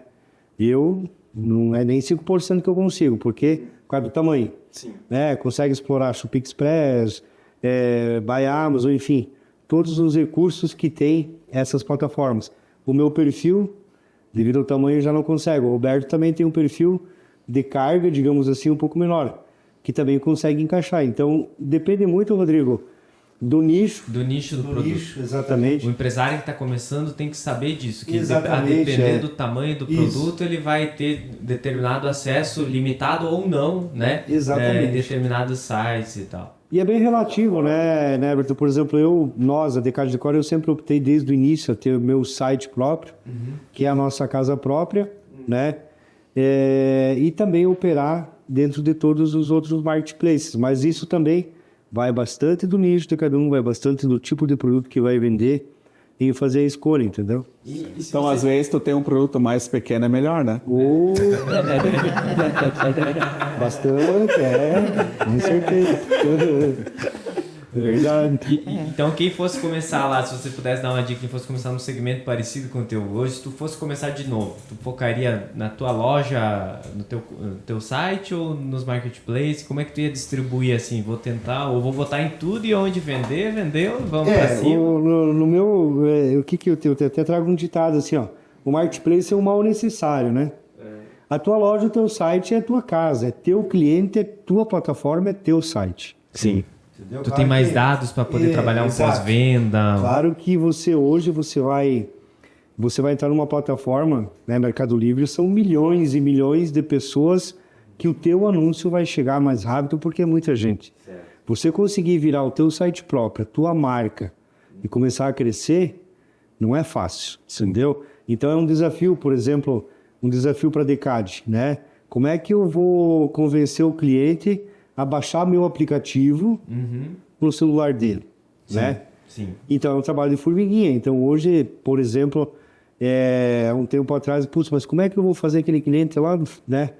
Eu, não é nem 5% que eu consigo, porque por causa do tamanho. Sim. Né? Consegue explorar Shopee Express, Buy Amazon, enfim, todos os recursos que tem essas plataformas. O meu perfil, devido ao tamanho, já não consegue. O Roberto também tem um perfil de carga, digamos assim, um pouco menor, que também consegue encaixar. Então, depende muito, Rodrigo, do nicho. Do nicho do produto. Nicho, exatamente. O empresário que está começando tem que saber disso, que Exatamente, a depender do tamanho do produto, ele vai ter determinado acesso, limitado ou não, né? Exatamente. Em determinados sites e tal. E é bem relativo, né, Everton? Por exemplo, nós, a Decade Decor, eu sempre optei desde o início a ter o meu site próprio, que é a nossa casa própria, né? E também operar dentro de todos os outros marketplaces. Mas isso também vai bastante do nicho de cada um, vai bastante do tipo de produto que vai vender e fazer a escolha, entendeu? Então, às vezes, tu tem um produto mais pequeno, é melhor, né? Bastante, com certeza. Verdade. Então, quem fosse começar lá, se você pudesse dar uma dica, quem fosse começar num segmento parecido com o teu hoje, se tu fosse começar de novo, tu focaria na tua loja, no teu site ou nos marketplaces? Como é que tu ia distribuir assim? Vou tentar, ou vou botar em tudo e onde vender, vendeu, vamos pra cima? No meu, o que eu tenho? Eu até trago um ditado assim, ó. O marketplace é um mal necessário, né? A tua loja, o teu site é a tua casa, é teu cliente, é tua plataforma, é teu site. Sim. Entendeu? Tu tem mais dados para poder trabalhar um pós-venda. Claro que você vai entrar numa plataforma, né, Mercado Livre, são milhões e milhões de pessoas que o teu anúncio vai chegar mais rápido porque é muita gente. Certo. Você conseguir virar o teu site próprio, a tua marca e começar a crescer, não é fácil, entendeu? Então é um desafio, por exemplo, um desafio para a Decade, né? Como é que eu vou convencer o cliente a baixar meu aplicativo no celular dele, né? Sim. Então, é um trabalho de formiguinha. Então, hoje, por exemplo, um tempo atrás, mas como é que eu vou fazer aquele cliente lá, né?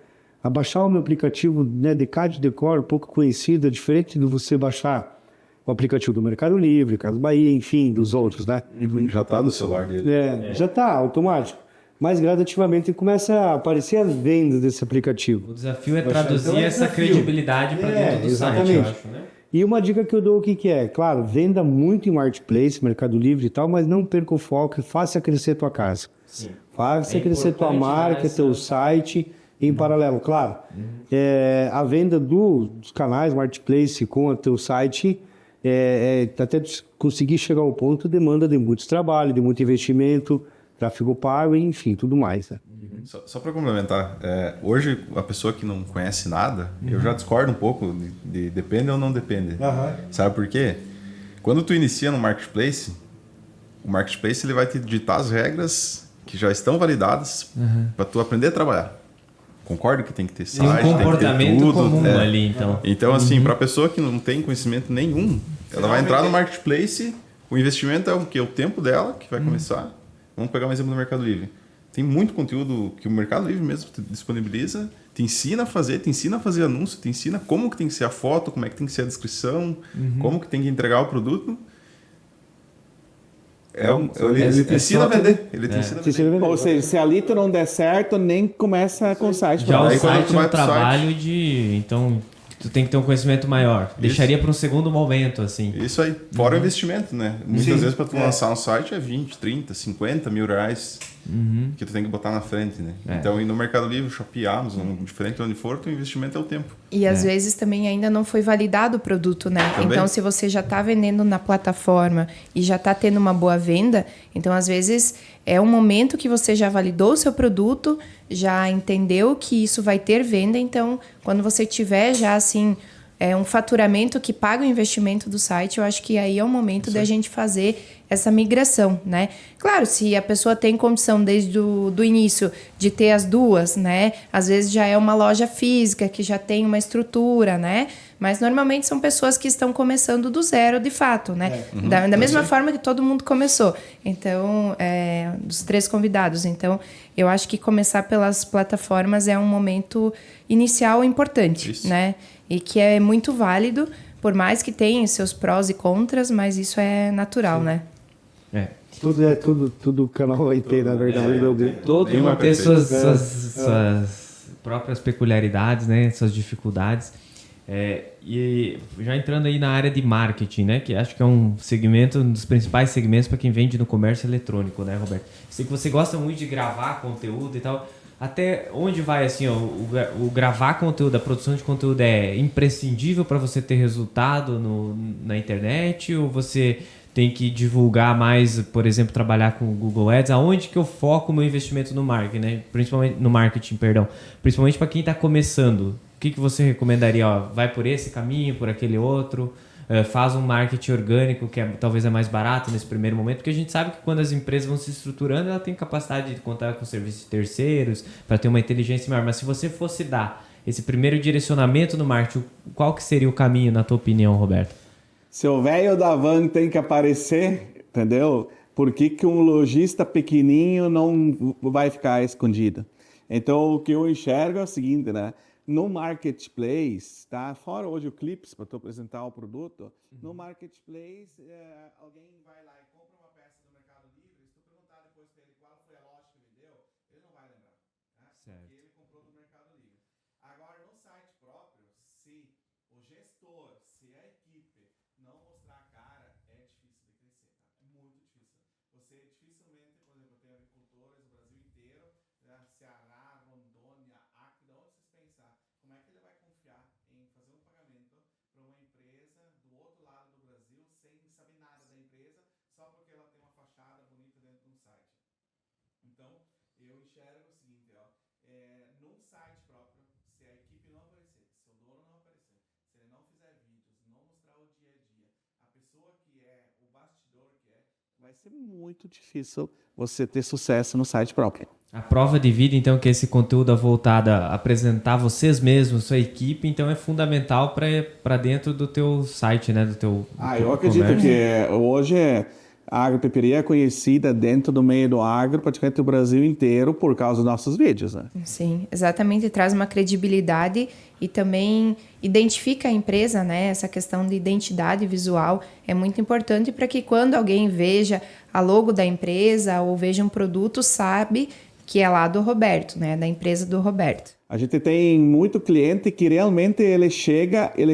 A baixar o meu aplicativo, né? Decade Decor, pouco conhecido, é diferente de você baixar o aplicativo do Mercado Livre, Casas Bahia, enfim, dos outros, né? Já tá no celular dele. Já tá, automático. Mas gradativamente começa a aparecer as vendas desse aplicativo. O desafio é traduzir essa credibilidade para dentro do exatamente. site, eu acho, né? E uma dica que eu dou, o que é? Claro, venda muito em marketplace, Mercado Livre e tal, mas não perca o foco, faça crescer tua casa. Sim. Faça crescer tua marca, teu site em paralelo. Claro, a venda dos canais marketplace com o teu site, até conseguir chegar ao ponto, demanda de muito trabalho, de muito investimento, tráfego pago, enfim, tudo mais. Né? Só para complementar, hoje a pessoa que não conhece nada, eu já discordo um pouco de depende ou não depende. Sabe por quê? Quando tu inicia no marketplace, o marketplace ele vai te ditar as regras que já estão validadas para tu aprender a trabalhar. Concordo que tem que ter site, tem um tem que ter comportamento tudo. comum ali, então. Então, assim, para a pessoa que não tem conhecimento nenhum, ela vai entrar no marketplace, o investimento é o quê? O tempo dela, que vai começar. Vamos pegar um exemplo do Mercado Livre. Tem muito conteúdo que o Mercado Livre mesmo disponibiliza, te ensina a fazer anúncio, te ensina como que tem que ser a foto, como é que tem que ser a descrição, como que tem que entregar o produto. Ele te ensina a vender. Ele te ensina a vender. Ou seja, se ali tu não der certo, nem começa com o site. Já o Aí, quando site tu é vai um pro trabalho de... Então, tu tem que ter um conhecimento maior. Deixaria para um segundo momento, assim. Isso aí. Fora o investimento, né? Muitas vezes para tu lançar um site é 20, 30, 50 mil reais que tu tem que botar na frente, né? Então, e no Mercado Livre, Shopee, Amazon, diferente de onde for, o investimento é o tempo. E às vezes também ainda não foi validado o produto, né? Também. Então, se você já está vendendo na plataforma e já está tendo uma boa venda, então às vezes é um momento que você já validou o seu produto, já entendeu que isso vai ter venda, então quando você tiver já assim um faturamento que paga o investimento do site, eu acho que aí é o momento da gente fazer essa migração, né? Claro, se a pessoa tem condição desde do início de ter as duas, né? Às vezes já é uma loja física que já tem uma estrutura, né? Mas normalmente são pessoas que estão começando do zero, de fato, né? Da mesma forma que todo mundo começou. Então, dos 3 convidados. Então, eu acho que começar pelas plataformas é um momento inicial importante, né? E que é muito válido, por mais que tenha seus prós e contras, mas isso é natural, né? Tudo canal vai ter, na verdade. Todo mundo tem suas próprias peculiaridades, né? Suas dificuldades. E já entrando aí na área de marketing, né? Que acho que é um dos principais segmentos para quem vende no comércio eletrônico, né, Roberto? Sei que você gosta muito de gravar conteúdo e tal. Até onde vai, assim, ó, o gravar conteúdo, a produção de conteúdo é imprescindível para você ter resultado na internet? Ou você tem que divulgar mais, por exemplo, trabalhar com o Google Ads? Aonde que eu foco o meu investimento no marketing, né? Principalmente no marketing, perdão. Principalmente para quem está começando. O que você recomendaria? Ó, vai por esse caminho, por aquele outro? Faz um marketing orgânico que talvez é mais barato nesse primeiro momento, porque a gente sabe que quando as empresas vão se estruturando, ela tem capacidade de contar com serviços terceiros para ter uma inteligência maior. Mas se você fosse dar esse primeiro direcionamento no marketing, qual que seria o caminho, na tua opinião, Roberto? Se o velho da van tem que aparecer, entendeu? Por que um lojista pequenininho não vai ficar escondido? Então, o que eu enxergo é o seguinte, né? No marketplace, tá? Fora hoje o Clips, para tu apresentar o produto, no marketplace, alguém vai lá e compra uma peça do Mercado Livre, se tu perguntar depois para ele qual foi a loja que vendeu, ele não vai lembrar, né? Porque ele comprou do Mercado Livre. Agora, no site próprio, se o gestor, se a equipe não mostrar a cara, é difícil de crescer, tá? É muito difícil. Você dificilmente, por exemplo, tem agricultores do Brasil inteiro, né? Ceará, Rondônia, Acre, de onde vocês pensar? Como é que ele vai confiar em fazer um pagamento para uma empresa do outro lado do Brasil sem saber nada da empresa, só porque ela tem uma fachada bonita dentro de um site? Então, eu enxergo o seguinte, ó, num site próprio, se a equipe não aparecer, se o dono não aparecer, se ele não fizer vídeos, não mostrar o dia a dia, a pessoa que é o bastidor que é, vai ser muito difícil você ter sucesso no site próprio. A prova de vida, então, que esse conteúdo é voltado a apresentar vocês mesmos, sua equipe, então é fundamental para dentro do teu site, né? Eu acredito que hoje a agropecuária é conhecida dentro do meio do agro, praticamente o Brasil inteiro, por causa dos nossos vídeos, né? Sim, exatamente. Traz uma credibilidade e também identifica a empresa, né? Essa questão de identidade visual é muito importante para que quando alguém veja a logo da empresa ou veja um produto, sabe que é lá do Roberto, né? Da empresa do Roberto. A gente tem muito cliente que realmente ele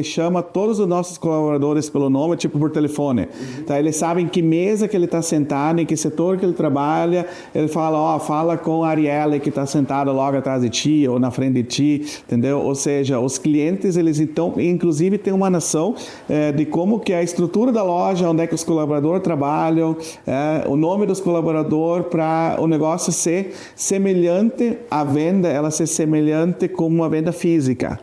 chama todos os nossos colaboradores pelo nome, tipo por telefone. Tá? Eles sabem que mesa que ele está sentado, em que setor que ele trabalha. Ele fala, fala com a Arielle que está sentada logo atrás de ti ou na frente de ti, entendeu? Ou seja, os clientes, eles então, inclusive, têm uma noção de como que é a estrutura da loja, onde é que os colaboradores trabalham, o nome dos colaboradores, para o negócio ser semelhante à venda, ela ser semelhante como uma venda física.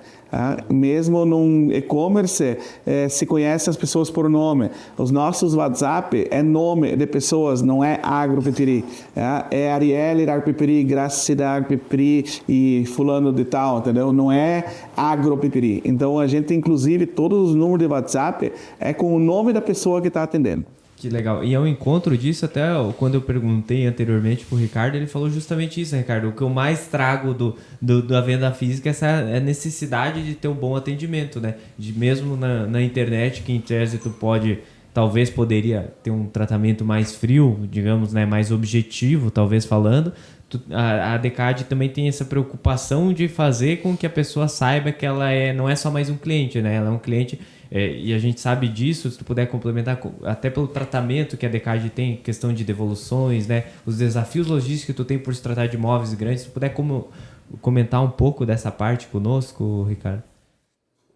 Mesmo num e-commerce, se conhece as pessoas por nome. Os nossos WhatsApp é nome de pessoas, não é agropecuária. É Arielle da agropecuária, Graça da agropecuária e fulano de tal, entendeu? Não é agropecuária. Então, a gente, inclusive, todos os números de WhatsApp é com o nome da pessoa que está atendendo. Que legal. E ao encontro disso, até quando eu perguntei anteriormente pro Ricardo, ele falou justamente isso, Ricardo. O que eu mais trago da venda física é essa necessidade de ter um bom atendimento, né? De mesmo na internet, que em tese tu talvez poderia ter um tratamento mais frio, digamos, né? Mais objetivo, talvez falando. A Decad também tem essa preocupação de fazer com que a pessoa saiba que ela não é só mais um cliente, né? Ela é um cliente... e a gente sabe disso, se tu puder complementar, até pelo tratamento que a Decad tem, questão de devoluções, né? Os desafios logísticos que tu tem por se tratar de imóveis grandes, se tu puder comentar um pouco dessa parte conosco, Ricardo?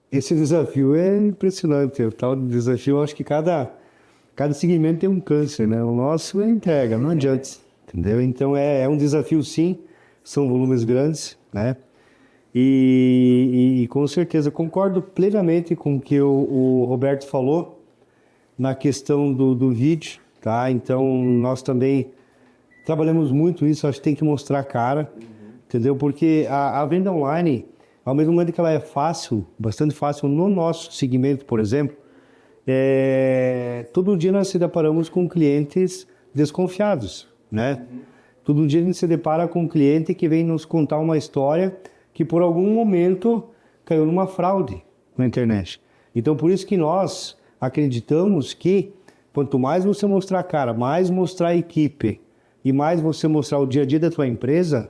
Esse desafio é impressionante. O tal desafio, eu acho que cada segmento tem um câncer, né? O nosso é entrega, não adianta, entendeu? Então é um desafio, sim, são volumes grandes, né? E com certeza, concordo plenamente com o que o Roberto falou na questão do vídeo, tá? Então, nós também trabalhamos muito isso, acho que tem que mostrar a cara, entendeu? Porque a venda online, ao mesmo momento que ela é fácil, bastante fácil no nosso segmento, por exemplo, todo dia nós se deparamos com clientes desconfiados, né? Todo dia a gente se depara com um cliente que vem nos contar uma história que por algum momento caiu numa fraude na internet. Então, por isso que nós acreditamos que quanto mais você mostrar a cara, mais mostrar a equipe e mais você mostrar o dia a dia da tua empresa,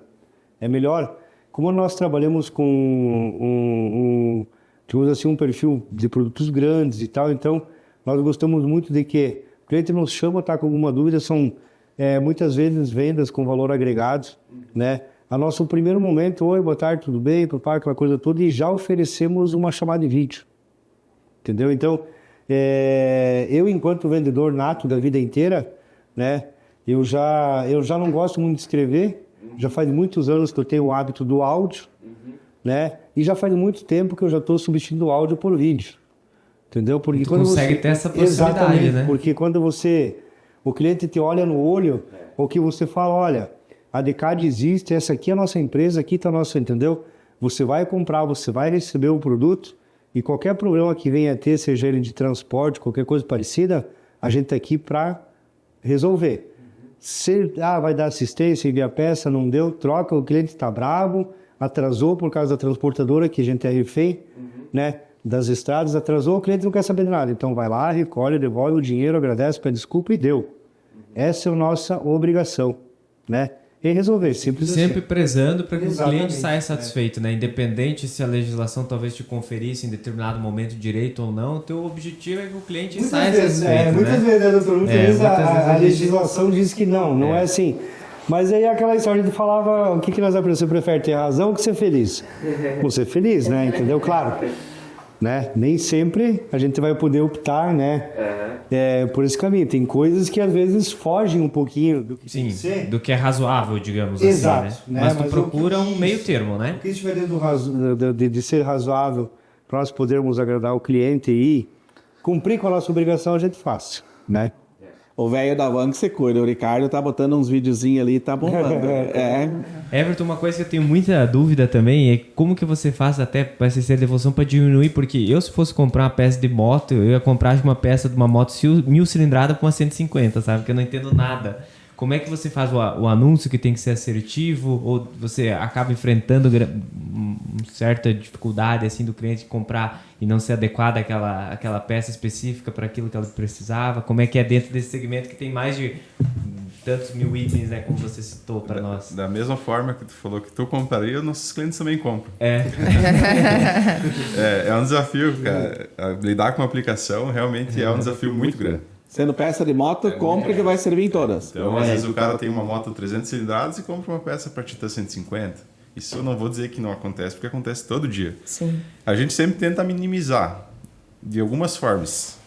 é melhor. Como nós trabalhamos com digamos assim, um perfil de produtos grandes e tal, então nós gostamos muito de que o cliente nos chama, está com alguma dúvida, são muitas vezes vendas com valor agregado, né? A nosso primeiro momento, oi, boa tarde, tudo bem, papai, aquela coisa toda, e já oferecemos uma chamada de vídeo, entendeu? Então, eu enquanto vendedor nato da vida inteira, né, eu já não gosto muito de escrever, já faz muitos anos que eu tenho o hábito do áudio, né, e já faz muito tempo que eu já estou substituindo o áudio por vídeo, entendeu? Porque tu quando consegue ter essa possibilidade, exatamente, né? porque quando o cliente te olha no olho, ou que você fala, olha, a Decad existe, essa aqui é a nossa empresa, aqui está a nossa, entendeu? Você vai comprar, você vai receber o produto e qualquer problema que venha a ter, seja ele de transporte, qualquer coisa parecida, a gente está aqui para resolver. Se vai dar assistência, envia a peça, não deu, troca, o cliente está bravo, atrasou por causa da transportadora, que a gente é refém, né? Das estradas, atrasou, o cliente não quer saber de nada. Então vai lá, recolhe, devolve o dinheiro, agradece, pede desculpa e deu. Essa é a nossa obrigação, né? E resolver, simples Sempre assim. prezando para que o Exatamente, cliente saia satisfeito, né? Independente se a legislação talvez te conferisse em determinado momento direito ou não, o teu objetivo é que o cliente saia satisfeito, muitas né? vezes, né, doutor? Muitas vezes a vezes legislação diz que não é assim. Mas aí aquela história de falava, o que nós aprendemos? Você prefere ter razão ou que ser feliz? Você feliz, né? Entendeu? Claro. Né? Nem sempre a gente vai poder optar, né? Por esse caminho. Tem coisas que às vezes fogem um pouquinho do que tem que ser. Do que é razoável, digamos Exato, assim, né? Mas tu Mas procura o um que- meio termo, né? O que estiver dentro de ser razoável para nós podermos agradar o cliente e cumprir com a nossa obrigação, a gente faz, né? O velho da van que você cuida, o Ricardo tá botando uns videozinhos ali, tá bombando. Everton, uma coisa que eu tenho muita dúvida também é como que você faz até para ser devolução para diminuir, porque eu se fosse comprar uma peça de moto, eu ia comprar uma peça de uma moto 1000 cilindrada por uma 150, sabe? Porque eu não entendo nada. Como é que você faz o anúncio que tem que ser assertivo ou você acaba enfrentando certa dificuldade assim do cliente comprar e não ser adequada àquela peça específica para aquilo que ela precisava? Como é que é dentro desse segmento que tem mais de tantos mil itens, né, como você citou para nós? Da mesma forma que tu falou que tu compraria, nossos clientes também compram. É um desafio, cara. Lidar com uma aplicação realmente é um desafio muito grande. Sendo peça de moto, compra que vai servir em todas. Então, às vezes o cara tem uma moto 300 cilindradas e compra uma peça para ti 150. Isso eu não vou dizer que não acontece, porque acontece todo dia. Sim. A gente sempre tenta minimizar de algumas formas.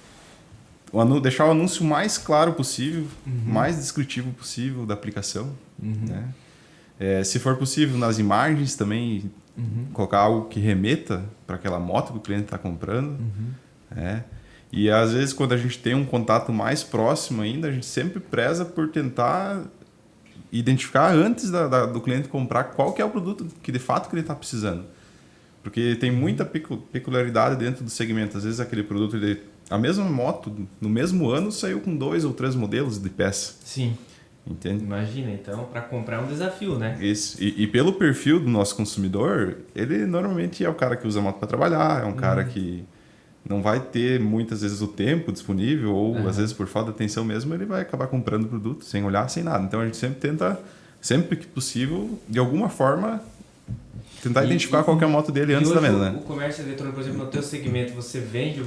Deixar o anúncio mais claro possível, mais descritivo possível da aplicação. Né? Se for possível, nas imagens também, colocar algo que remeta para aquela moto que o cliente está comprando. Né? E às vezes, quando a gente tem um contato mais próximo ainda, a gente sempre preza por tentar identificar antes do cliente comprar qual que é o produto que de fato que ele está precisando. Porque tem muita peculiaridade dentro do segmento. Às vezes aquele produto, a mesma moto, no mesmo ano, saiu com 2 ou 3 modelos de peça. Sim. Entende? Imagina, então, para comprar é um desafio, né? Isso. E pelo perfil do nosso consumidor, ele normalmente é o cara que usa moto para trabalhar, é um cara que não vai ter muitas vezes o tempo disponível, ou às vezes por falta de atenção mesmo, ele vai acabar comprando o produto sem olhar, sem nada. Então a gente sempre tenta, sempre que possível, de alguma forma, tentar identificar qual que é a moto dele antes da venda, né? O comércio eletrônico, por exemplo, no teu segmento, você vende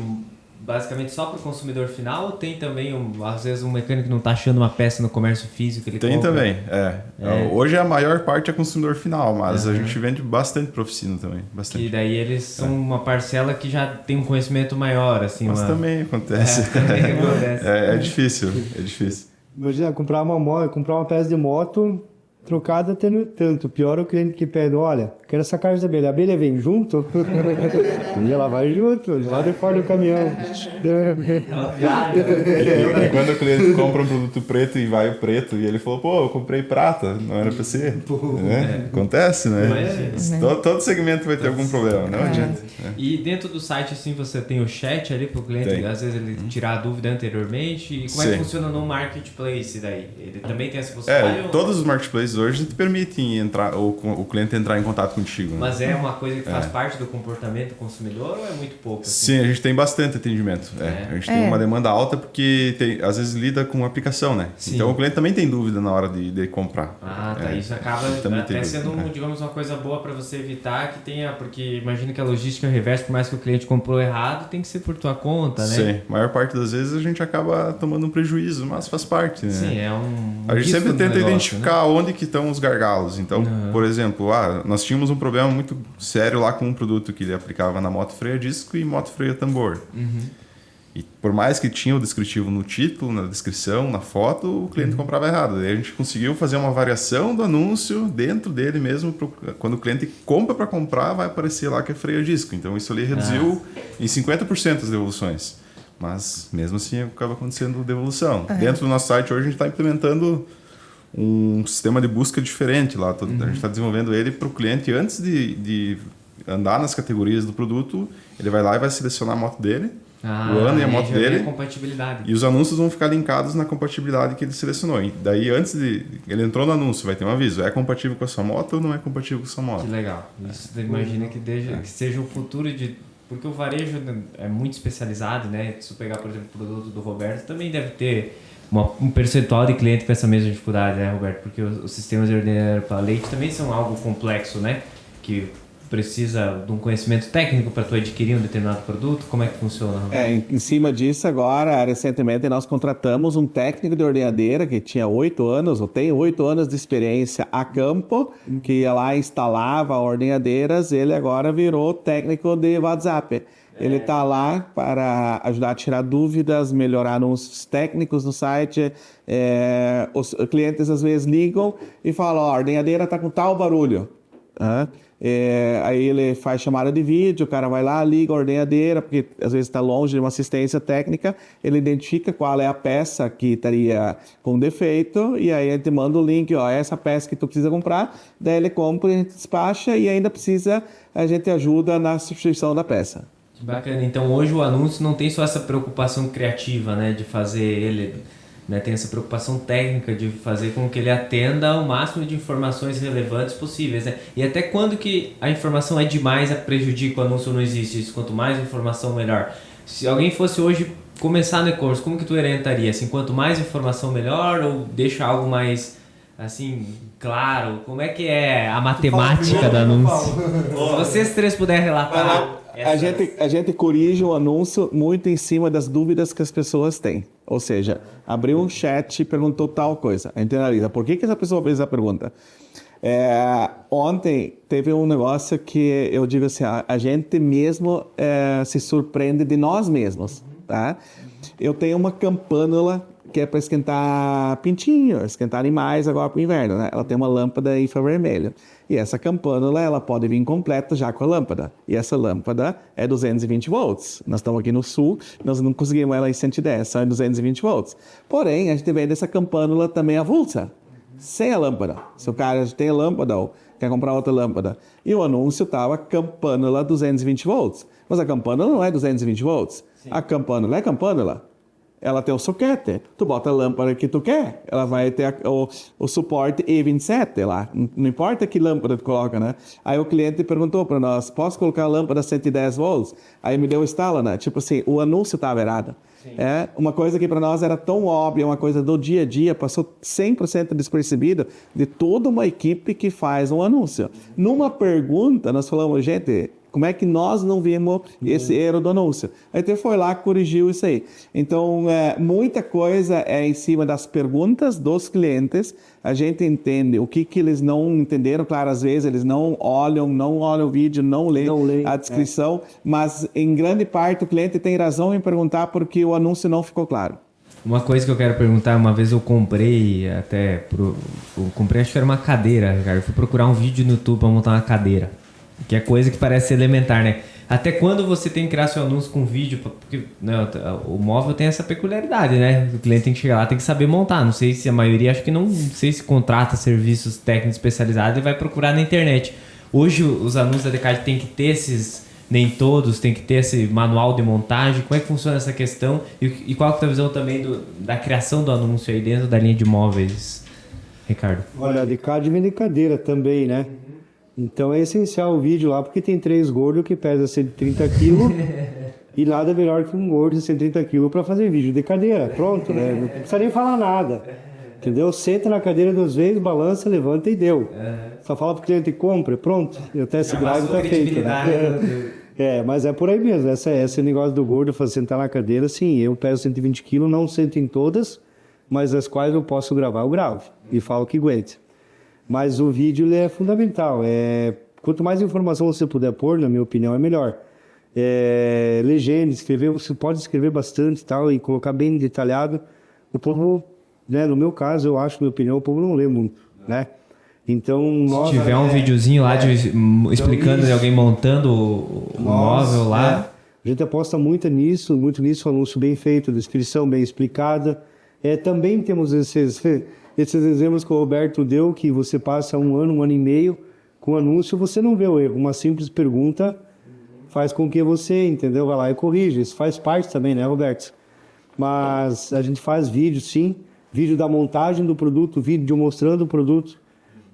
basicamente só para o consumidor final ou tem também, às vezes, um mecânico que não está achando uma peça no comércio físico que ele Tem compra? também, Hoje a maior parte é consumidor final, mas a gente vende bastante para oficina também. Bastante. Que daí eles são uma parcela que já tem um conhecimento maior, assim. Mas também acontece. Também acontece. É difícil, é difícil. Imagina, comprar uma peça de moto, Trocado até no tanto. Pior é o cliente que pede, olha, quero essa carne de abelha. A abelha vem junto? E ela vai junto, lá de fora do caminhão. E quando o cliente compra um produto preto e vai o preto, e ele falou, pô, eu comprei prata, não era pra ser. Né? Acontece, né? Todo segmento vai ter algum problema, não adianta. E dentro do site, assim, você tem o chat ali pro cliente, às vezes ele tirar a dúvida anteriormente. E como é que funciona no marketplace daí? Ele também tem essa possibilidade? Todos os marketplaces hoje te permitem entrar, o cliente entrar em contato contigo. Né? Mas é uma coisa que faz parte do comportamento do consumidor ou é muito pouco? Assim? Sim, a gente tem bastante atendimento. A gente tem uma demanda alta porque às vezes lida com aplicação, né? Sim. Então o cliente também tem dúvida na hora de comprar. Isso acaba até sendo, digamos, uma coisa boa para você evitar que tenha, porque imagino que a logística reversa, por mais que o cliente comprou errado, tem que ser por tua conta, né? Sim, a maior parte das vezes a gente acaba tomando um prejuízo, mas faz parte, né? Sim, a gente sempre tenta identificar onde que estão os gargalos. Então, por exemplo, nós tínhamos um problema muito sério lá com um produto que ele aplicava na moto freio a disco e moto freio a tambor. E por mais que tinha o descritivo no título, na descrição, na foto, o cliente comprava errado. Daí a gente conseguiu fazer uma variação do anúncio dentro dele mesmo. Quando o cliente compra para comprar, vai aparecer lá que é freio a disco. Então isso ali reduziu em 50% as devoluções. Mas mesmo assim acaba acontecendo devolução. Dentro do nosso site hoje a gente está implementando um sistema de busca diferente lá. A gente está desenvolvendo ele para o cliente antes de andar nas categorias do produto. Ele vai lá e vai selecionar a moto dele. O ano e a moto dele. Compatibilidade. E os anúncios vão ficar linkados na compatibilidade que ele selecionou. E daí, antes de ele entrou no anúncio, vai ter um aviso: é compatível com a sua moto ou não é compatível com a sua moto? Que legal. Isso imagina que seja o futuro de. Porque o varejo é muito especializado, né? Se eu pegar, por exemplo, o produto do Roberto, também deve ter um percentual de cliente com essa mesma dificuldade, né, Roberto? Porque os sistemas de ordenador para leite também são algo complexo, né? Que precisa de um conhecimento técnico para tu adquirir um determinado produto? Como é que funciona? Em cima disso, agora, recentemente, nós contratamos um técnico de ordenhadeira que tinha 8 anos, ou tem 8 anos de experiência a campo, que ia lá e instalava ordenhadeiras. Ele agora virou técnico de WhatsApp. Ele está lá para ajudar a tirar dúvidas, melhorar anúncios técnicos no site. Os clientes às vezes ligam e falam: a ordenhadeira está com tal barulho. Aí ele faz chamada de vídeo, o cara vai lá, liga a ordenhadeira, porque às vezes está longe de uma assistência técnica, ele identifica qual é a peça que estaria com defeito, e aí a gente manda o link, essa peça que tu precisa comprar, daí ele compra, a gente despacha e ainda a gente ajuda na substituição da peça. Que bacana. Então hoje o anúncio não tem só essa preocupação criativa, né, de fazer ele... Né, tem essa preocupação técnica de fazer com que ele atenda ao máximo de informações relevantes possíveis, né? E até quando que a informação é demais, prejudica o anúncio, não existe isso. Quanto mais informação, melhor. Se alguém fosse hoje começar no e-commerce, como que tu orientaria? Assim, quanto mais informação, melhor? Ou deixa algo mais, assim, claro? Como é que é a matemática do anúncio? Se vocês três puderem relatar... A gente corrige o anúncio muito em cima das dúvidas que as pessoas têm. Ou seja, abriu um chat e perguntou tal coisa. A gente analisa. Por que essa pessoa fez essa pergunta? Ontem teve um negócio que eu digo assim, a gente mesmo se surpreende de nós mesmos. Tá? Eu tenho uma campânula que é para esquentar pintinho, esquentar animais agora para o inverno, né? Ela tem uma lâmpada infravermelho. E essa campânula, ela pode vir completa já com a lâmpada. E essa lâmpada é 220 volts. Nós estamos aqui no sul, nós não conseguimos ela em 110, só em 220 volts. Porém, a gente vende essa campânula também avulsa, sem a lâmpada. Se o cara tem a lâmpada ou quer comprar outra lâmpada. E o anúncio estava campânula 220 volts. Mas a campânula não é 220 volts. Sim. A campânula é campânula. Ela tem o soquete. Tu bota a lâmpada que tu quer, ela vai ter o suporte E27 lá. Não importa que lâmpada tu coloca, né? Aí o cliente perguntou para nós: posso colocar a lâmpada 110 volts? Aí me deu o estalo, né? Tipo assim, o anúncio estava errado. Sim. Uma coisa que para nós era tão óbvia, uma coisa do dia a dia, passou 100% despercebido de toda uma equipe que faz um anúncio. Numa pergunta, nós falamos: gente, como é que nós não vimos esse erro do anúncio? A gente foi lá, corrigiu isso aí. Então, muita coisa é em cima das perguntas dos clientes. A gente entende o que eles não entenderam. Claro, às vezes eles não olham o vídeo, não leem a descrição. Mas, em grande parte, o cliente tem razão em perguntar porque o anúncio não ficou claro. Uma coisa que eu quero perguntar, uma vez eu comprei acho que era uma cadeira, cara. Eu fui procurar um vídeo no YouTube pra montar uma cadeira. Que é coisa que parece elementar, né? Até quando você tem que criar seu anúncio com vídeo, porque né, o móvel tem essa peculiaridade, né? O cliente tem que chegar lá, tem que saber montar. Não sei se a maioria, acho que não sei se contrata serviços técnicos especializados e vai procurar na internet. Hoje os anúncios da Decad tem que ter esses, nem todos, tem que ter esse manual de montagem. Como é que funciona essa questão? E qual é a tua visão também da criação do anúncio aí dentro da linha de móveis, Ricardo? Olha, a Decad vem de cadeira também, né? Então é essencial o vídeo lá, porque tem 3 gordos que pesam 130 quilos e nada melhor que um gordo de 130 quilos para fazer vídeo de cadeira. Pronto, né? Não precisa nem falar nada. Entendeu? Senta na cadeira 2 vezes, balança, levanta e deu. Só fala pro cliente, compra, pronto. E o test drive tá feito. Né? Mas é por aí mesmo. Esse negócio do gordo, fazer sentar na cadeira, sim, eu peso 120 quilos, não sento em todas, mas as quais eu posso gravar, eu gravo. E falo que aguente. Mas o vídeo ele é fundamental. Quanto mais informação você puder pôr, na minha opinião, é melhor. Legenda, escrever, você pode escrever bastante e colocar bem detalhado. O povo, né, no meu caso, eu acho, na minha opinião, o povo não lê muito, né? Então, se tiver um videozinho lá explicando de alguém montando o móvel lá. A gente aposta muito nisso, um anúncio bem feito, descrição bem explicada. Também temos esses exemplos que o Roberto deu, que você passa um ano e meio com o anúncio, você não vê o erro. Uma simples pergunta faz com que você, entendeu? Vai lá e corrige. Isso faz parte também, né, Roberto? Mas a gente faz vídeo, sim. Vídeo da montagem do produto, vídeo mostrando o produto.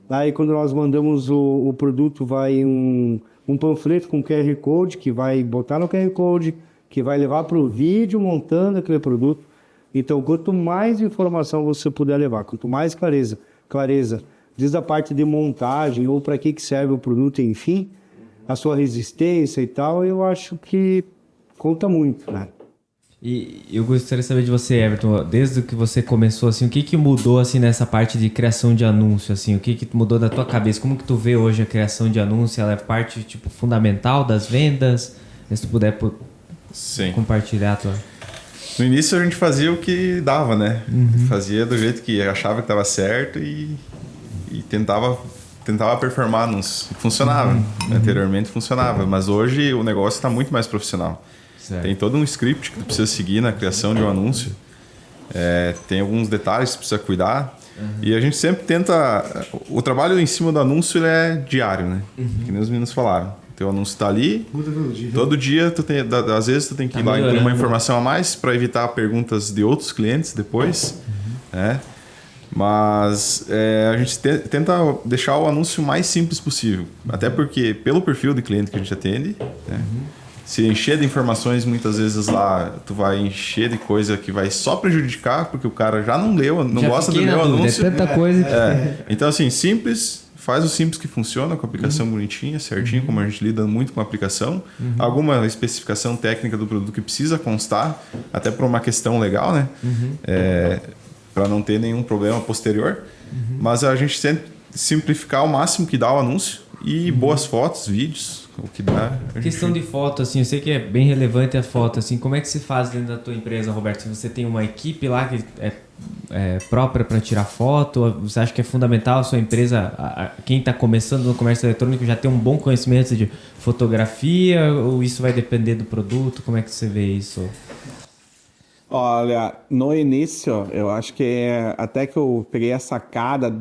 Aí quando nós mandamos o produto, vai um panfleto com QR Code, que vai botar no QR Code, que vai levar para o vídeo montando aquele produto. Então, quanto mais informação você puder levar, quanto mais clareza, desde a parte de montagem ou para que serve o produto, enfim, a sua resistência e tal, eu acho que conta muito, né? E eu gostaria de saber de você, Everton, desde que você começou, assim, o que mudou, assim, nessa parte de criação de anúncio, assim, o que mudou da tua cabeça? Como que tu vê hoje a criação de anúncio? Ela é parte, tipo, fundamental das vendas? Se tu puder compartilhar a tua... No início a gente fazia o que dava, né? Fazia do jeito que achava que estava certo e tentava performar anúncios. Funcionava. Anteriormente funcionava, mas hoje o negócio está muito mais profissional. Certo. Tem todo um script que tu precisa seguir na criação de um anúncio. Tem alguns detalhes que tu precisa cuidar. E a gente sempre tenta... O trabalho em cima do anúncio ele é diário, né? Que nem os meninos falaram. Teu anúncio está ali, todo dia, às vezes tu tem que ir lá e ter uma informação a mais para evitar perguntas de outros clientes depois. Né? Mas a gente tenta deixar o anúncio mais simples possível. Até porque, pelo perfil de cliente que a gente atende, né? Se encher de informações, muitas vezes lá tu vai encher de coisa que vai só prejudicar, porque o cara já não leu, não gosta do meu anúncio. É tanta coisa. Então, assim, simples, faz o simples que funciona, com a aplicação bonitinha, certinho, como a gente lida muito com a aplicação. Alguma especificação técnica do produto que precisa constar, até por uma questão legal, né? Para não ter nenhum problema posterior. Mas a gente tenta simplificar ao máximo que dá o anúncio e boas fotos, vídeos. O que dá, questão de foto, assim, eu sei que é bem relevante a foto, assim, como é que se faz dentro da tua empresa, Roberto? Se você tem uma equipe lá que é própria para tirar foto, você acha que é fundamental a sua empresa, quem está começando no comércio eletrônico já tem um bom conhecimento de fotografia, ou isso vai depender do produto? Como é que você vê isso? Olha, no início, eu acho que até que eu peguei a sacada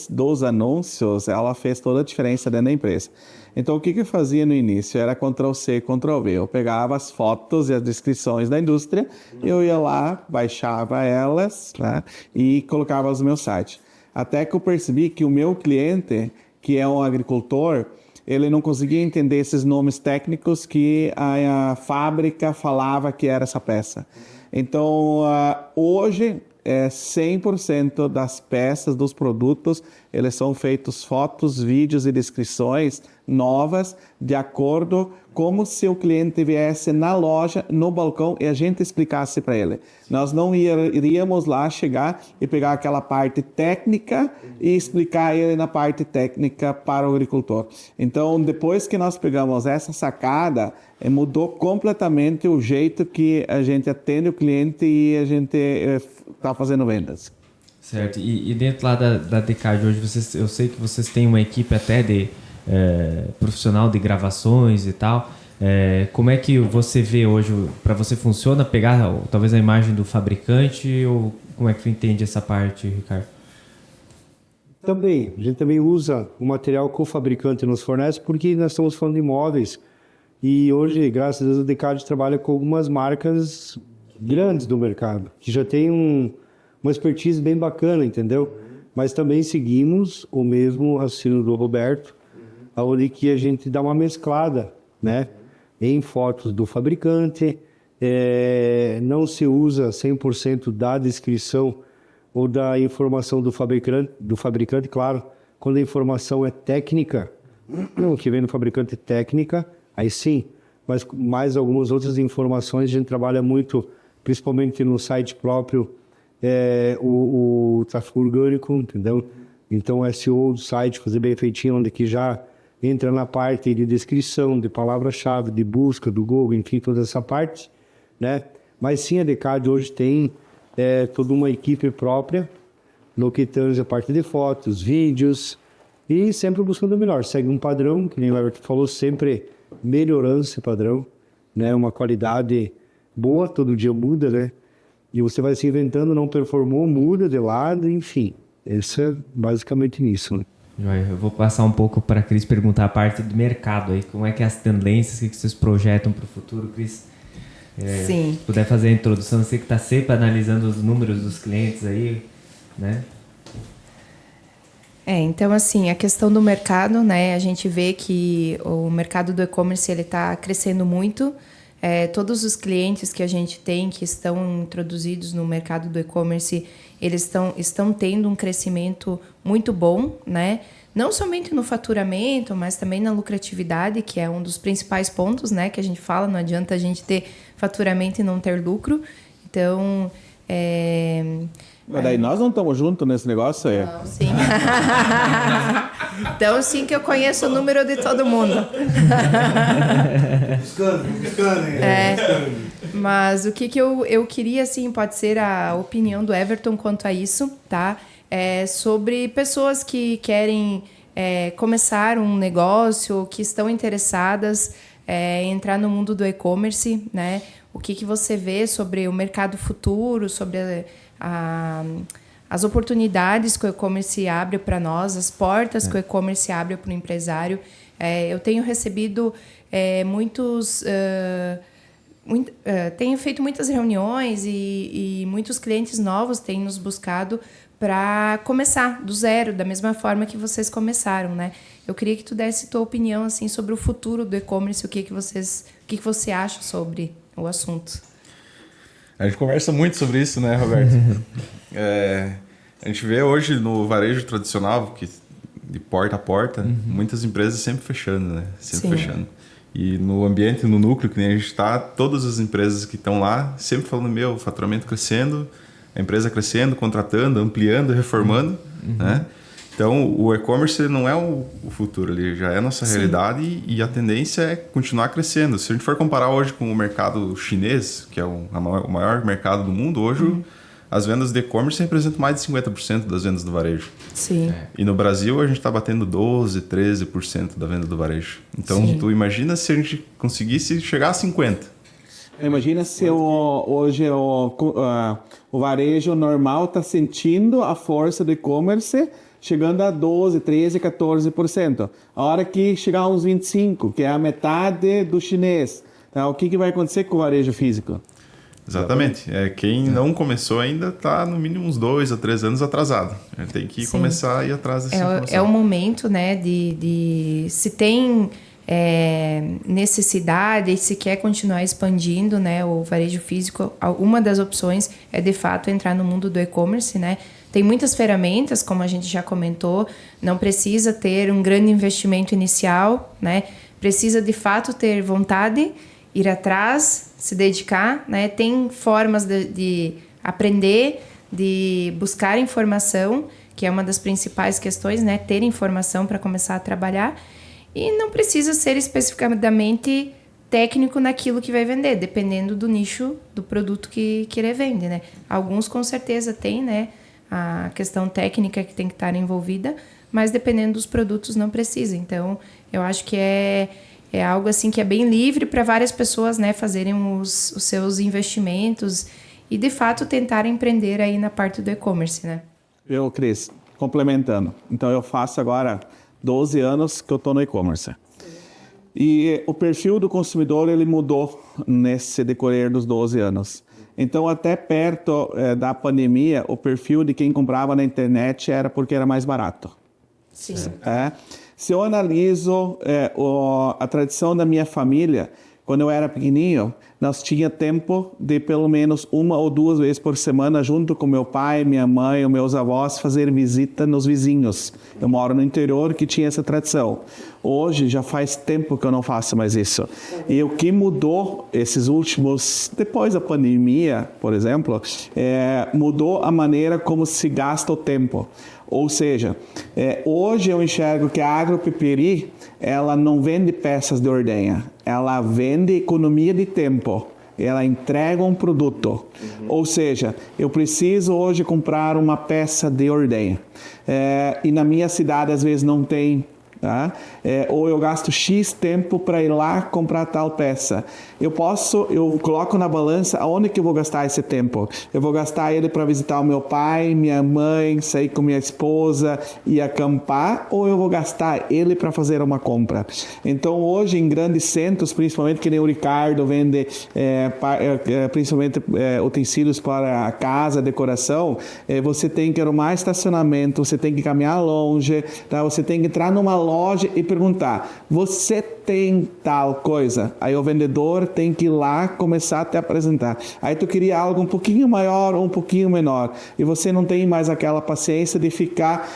dos anúncios, ela fez toda a diferença dentro da empresa. Então, o que eu fazia no início? Era Ctrl+C, Ctrl+V. Eu pegava as fotos e as descrições da indústria, eu ia lá, baixava elas, né, e colocava no meu site. Até que eu percebi que o meu cliente, que é um agricultor, ele não conseguia entender esses nomes técnicos que a fábrica falava que era essa peça. Então, hoje, 100% das peças, dos produtos, eles são feitos fotos, vídeos e descrições novas, de acordo como se o cliente viesse na loja, no balcão, e a gente explicasse para ele. Nós não iríamos lá chegar e pegar aquela parte técnica e explicar ele na parte técnica para o agricultor. Então, depois que nós pegamos essa sacada, mudou completamente o jeito que a gente atende o cliente e a gente está fazendo vendas. Certo. E dentro lá da Decard hoje, eu sei que vocês têm uma equipe até de profissional de gravações e tal. Como é que você vê hoje, para você funciona pegar talvez a imagem do fabricante, ou como é que tu entende essa parte, Ricardo? Também, a gente também usa o material que o fabricante nos fornece, porque nós estamos falando de imóveis e hoje, graças a Deus, a Decard trabalha com algumas marcas grandes do mercado, que já tem uma expertise bem bacana, entendeu? Mas também seguimos o mesmo raciocínio do Roberto, onde que a gente dá uma mesclada, né? Em fotos do fabricante, não se usa 100% da descrição ou da informação do fabricante, claro, quando a informação é técnica, o que vem do fabricante é técnica, aí sim, mas mais algumas outras informações, a gente trabalha muito, principalmente no site próprio, o tráfego orgânico, entendeu? Então, SEO do site, fazer bem feitinho, onde que já entra na parte de descrição, de palavra-chave, de busca do Google, enfim, toda essa parte, né? Mas sim, a Decard hoje tem toda uma equipe própria no que tange a parte de fotos, vídeos, e sempre buscando o melhor. Segue um padrão, que nem o Everton falou, sempre melhorando esse padrão, né? Uma qualidade boa, todo dia muda, né? E você vai se inventando, não performou, muda de lado, enfim. Isso é basicamente nisso, né? Eu vou passar um pouco para a Cris perguntar a parte do mercado aí, como é que é as tendências, o que vocês projetam para o futuro, Cris? Sim. Se puder fazer a introdução, você que está sempre analisando os números dos clientes aí, né? Então assim, a questão do mercado, né, a gente vê que o mercado do e-commerce ele está crescendo muito. Todos os clientes que a gente tem que estão introduzidos no mercado do e-commerce, eles estão tendo um crescimento muito bom, né? Não somente no faturamento, mas também na lucratividade, que é um dos principais pontos, né? Que a gente fala, não adianta a gente ter faturamento e não ter lucro. Então, Mas daí nós não estamos juntos nesse negócio aí. Não, sim. Então, sim que eu conheço o número de todo mundo. Buscando. Mas o que eu queria, assim, pode ser a opinião do Everton quanto a isso, tá? Sobre pessoas que querem começar um negócio, que estão interessadas em entrar no mundo do e-commerce, né? O que você vê sobre o mercado futuro, sobre as oportunidades que o e-commerce abre para nós, as portas que o e-commerce abre para o empresário. Eu tenho recebido tenho feito muitas reuniões e muitos clientes novos têm nos buscado para começar do zero, da mesma forma que vocês começaram, né? Eu queria que tu desse tua opinião assim sobre o futuro do e-commerce, o que você acha sobre o assunto. A gente conversa muito sobre isso, né, Roberto? A gente vê hoje no varejo tradicional, que de porta a porta, muitas empresas sempre fechando, né? Sempre fechando. E no ambiente, no núcleo que nem a gente está, todas as empresas que estão lá sempre falando, o faturamento crescendo, a empresa crescendo, contratando, ampliando, reformando, né? Então, o e-commerce não é o futuro, ele já é a nossa realidade e a tendência é continuar crescendo. Se a gente for comparar hoje com o mercado chinês, que é o maior mercado do mundo, hoje as vendas de e-commerce representam mais de 50% das vendas do varejo. Sim. E no Brasil a gente está batendo 12%, 13% da venda do varejo. Então, tu imagina se a gente conseguisse chegar a 50%. Imagina se hoje o varejo normal está sentindo a força do e-commerce chegando a 12%, 13%, 14%. A hora que chegar a uns 25%, que é a metade do chinês, tá? O que vai acontecer com o varejo físico? Exatamente. Quem não começou ainda está no mínimo uns 2 a 3 anos atrasado. Tem que começar a ir atrás dessa informação. É o momento, né, de se tem necessidade e se quer continuar expandindo, né, o varejo físico, uma das opções é de fato entrar no mundo do e-commerce, né? Tem muitas ferramentas, como a gente já comentou, não precisa ter um grande investimento inicial, né? Precisa de fato ter vontade, ir atrás, se dedicar, né? Tem formas de aprender, de buscar informação, que é uma das principais questões, né? Ter informação para começar a trabalhar. E não precisa ser especificamente técnico naquilo que vai vender, dependendo do nicho do produto que ele vende, né? Alguns com certeza têm, né, a questão técnica que tem que estar envolvida, mas dependendo dos produtos não precisa. Então, eu acho que é algo assim que é bem livre para várias pessoas, né, fazerem os seus investimentos e, de fato, tentarem empreender aí na parte do e-commerce, né? Cris, complementando. Então, eu faço agora 12 anos que eu estou no e-commerce. E o perfil do consumidor, ele mudou nesse decorrer dos 12 anos. Então, até perto da pandemia, o perfil de quem comprava na internet era porque era mais barato. Sim. Se eu analiso a tradição da minha família, quando eu era pequenininho, nós tínhamos tempo de pelo menos 1 ou 2 vezes por semana, junto com meu pai, minha mãe, os meus avós, fazer visita nos vizinhos. Eu moro no interior que tinha essa tradição. Hoje já faz tempo que eu não faço mais isso. E o que mudou esses últimos, depois da pandemia, por exemplo, mudou a maneira como se gasta o tempo. Ou seja, hoje eu enxergo que a Agropiperi, ela não vende peças de ordenha, ela vende economia de tempo. Ela entrega um produto. Ou seja, eu preciso hoje comprar uma peça de ordenha. E na minha cidade, às vezes, não tem. Tá? Ou eu gasto X tempo para ir lá comprar tal peça. Eu coloco na balança aonde que eu vou gastar esse tempo. Eu vou gastar ele para visitar o meu pai, minha mãe, sair com minha esposa e acampar, ou eu vou gastar ele para fazer uma compra. Então hoje em grandes centros, principalmente que nem o Ricardo vende principalmente utensílios para a casa, decoração, você tem que arrumar estacionamento, você tem que caminhar longe, tá? Você tem que entrar numa loja e perguntar, você tem tal coisa? Aí o vendedor tem que ir lá começar a te apresentar. Aí tu queria algo um pouquinho maior ou um pouquinho menor. E você não tem mais aquela paciência de ficar